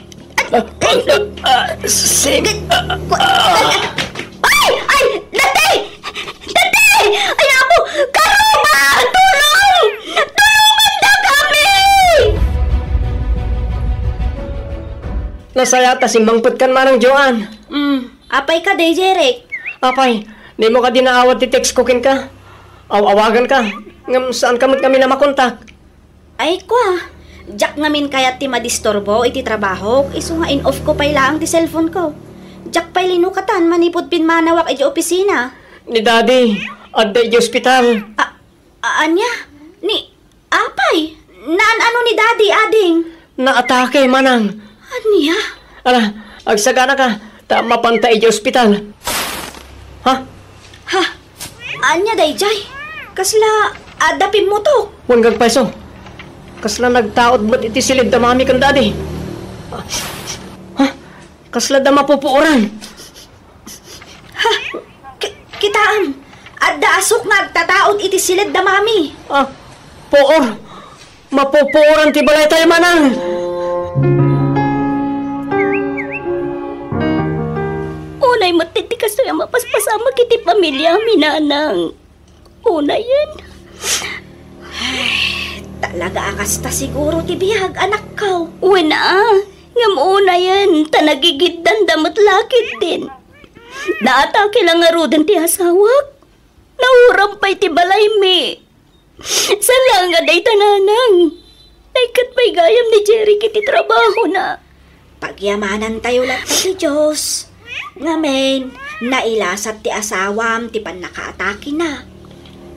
Speaker 2: Sige.
Speaker 3: Ay! Dante! Ay, abo! Karuba! Tulong! Tulungan na kami!
Speaker 2: Nasaya ta simbangpet kan manang Joan.
Speaker 1: Apay ka day, Jeric.
Speaker 2: Apay, di mo ka dinaawat ti text ko kin ka. Awagan ka. Ngam saan kamot kami na makontak?
Speaker 1: Ay kwa, Jack ngamin kaya ti madistorbo iti trabaho, iso nga in-off ko pay lang ti cellphone ko. Jack pay linukatan, manipod pinmanawak iti opisina.
Speaker 2: Ni Daddy, adda iti ospital.
Speaker 1: Anya? Ni, apay? Ano ni Daddy, ading?
Speaker 2: Naatake, manang.
Speaker 1: Anya?
Speaker 2: Ala, agsagana ka. Ta mapanta iti ospital. Ha?
Speaker 1: Ha? Anya dayjay? Kasla, adapin mo to.
Speaker 2: 100 peso. Kasla nagtaod ba't iti silid da mami kan Daddy? Ha? Kasla da mapupuoran.
Speaker 1: Ha? Kitaan. Adda asok nagtataod iti silid da mami.
Speaker 2: Puor. Mapupuoran ti balay tayo manang.
Speaker 7: Unay matitikas na mapaspasama kiti pamilya minanang. Unay yan.
Speaker 1: Talaga akasta siguro ti biyag, anak ko.
Speaker 7: Wala. Ngam una yan, tanagigiddan damot lakit din. Naatake lang nga rodan ti asawak. Naurampay ti balay mi. Sala nga day tananang. Naikat pa'y gayam ni Jerry kiti trabaho na.
Speaker 1: Pagyamanan tayo lang ti Diyos. Ngamen, nailasat ti asawam ti pan nakaatake na.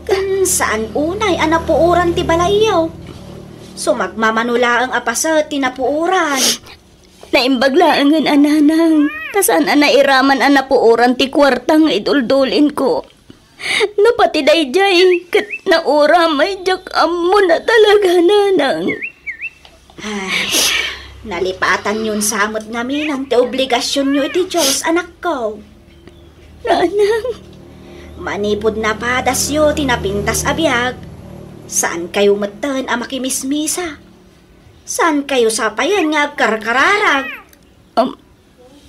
Speaker 1: Kan saan unay anapuuran ti balayaw? Sumagmamanula ang apasa ti napuuran.
Speaker 7: Naimbaglaangan ananang. Tasan anairaman anapuuran ti kwartang iduldulin ko. Napati dayjay, kat nauram ay jak amo na talaga nanang.
Speaker 1: Ay, nalipatan yun samot namin ang ti obligasyon nyo iti Diyos, anak ko.
Speaker 7: Nanang.
Speaker 1: Manipod na padas yo, tinapintas abiyag. Saan kayo matan ang makimismisa? Saan kayo sapayan nga agkarkararag?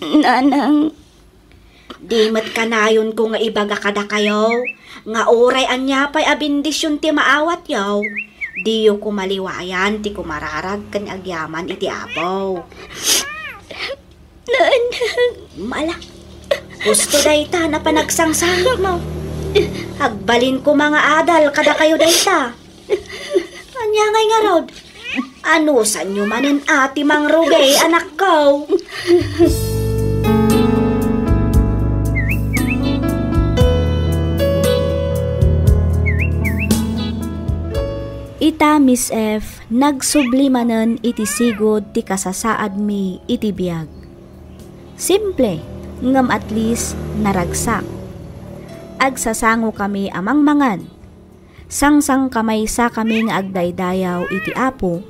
Speaker 7: Nanang.
Speaker 1: Di mat kanayon ko nga ibaga kada kayo, nga oray anya pa'y abindisyon ti maawat yaw. Di yo kumaliwayan ti kumararag kan agyaman iti apaw.
Speaker 7: Nanang.
Speaker 1: Mala, gusto dayta na panagsangsangit mo. Agbalin ko mga adal kada kayo dayta. Anya ngay nga rod, ano sa nyo manin ati mang rugay anak ko? Ita Miss F, nagsublimanan iti sigod ti kasasaad mi iti biyag. Simple, ngam at least naragsak. Agsasango kami amang mangan. Sangsang kamay sa kami nga agdaydayaw iti apo,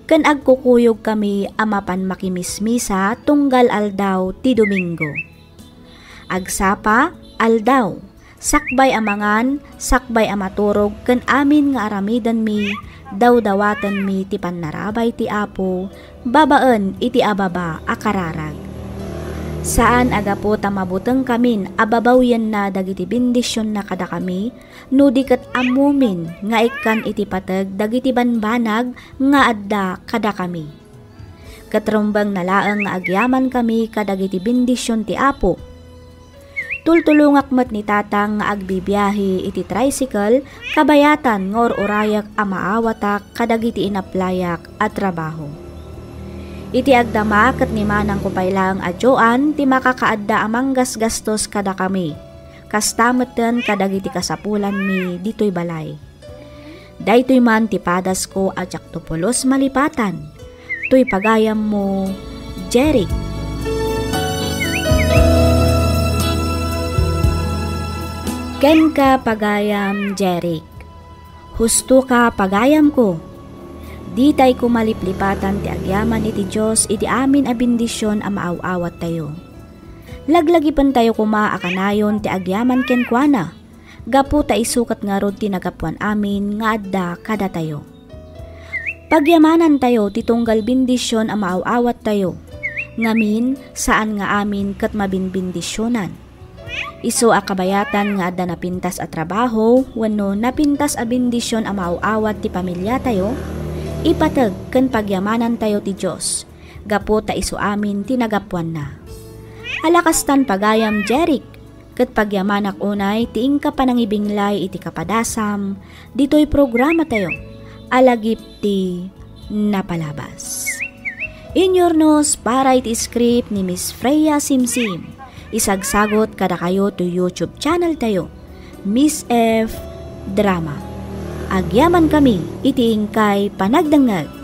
Speaker 1: ken agkukuyog kami amapan makimismisa tunggal aldaw ti Domingo. Agsapa, aldaw. Sakbay amangan, sakbay amaturog, ken amin nga aramidan mi, daw-dawatan mi ti panarabay ti apo, babaan iti ababa akararag. Saan agapo tamabuteng kamin, ababawyan na dagiti bindisyon na kada kami, no di ket amumin nga ikan iti pateg dagiti banbanag nga adda kada kami. Katrumbang nalaeng nga agyaman kami kadagiti bindisyon ti apo. Tultulungak met ni tatang nga agbibiyahe iti tricycle, kabayatan ngor urayak amaawatak kadagiti inaplayak at trabaho. Iti agdama ket ni manang kupaylang adyoan ti makakaadda amang gasgastos kada kami. Kastameten kadagiti kasapulan mi ditoy balay. Daytoy man ti padas ko ajak tupulos malipatan. Tuy pagayam mo, Jerry. Ken ka pagayam, Jeric. Husto ka pagayam ko. Di tay ko maliplipatan ti agyaman iti Diyos iti amin a bendisyon a maaw-awat tayo. Laglagipan tayo kumaakanayon ti agyaman ken kuana. Gapu ta isukat nga rod ti nagapuan amin nga adda kada tayo. Pagyamanan tayo ti tunggal bendisyon a maaw-awat tayo. Ngamin saan nga amin ket mabinbindisyonan. Isu a kabayatan nga adda napintas a trabaho, wenno napintas a bendisyon a maaw-awat ti pamilya tayo, ipateg ken pagyamanan tayo ti Dios. Gapo ta isu amin tinagapuan na. Alakastan pagayam Jeric, ket pagyamanak unay tiing ka panangibinglay iti kapadasam, dito'y programa tayo, alagip ti napalabas. Inyornos para iti script ni Miss Freya Simsim, isagsagot kada kayo to YouTube channel tayo, Miss F Drama. Agyaman kami iti ingkay panagdangag.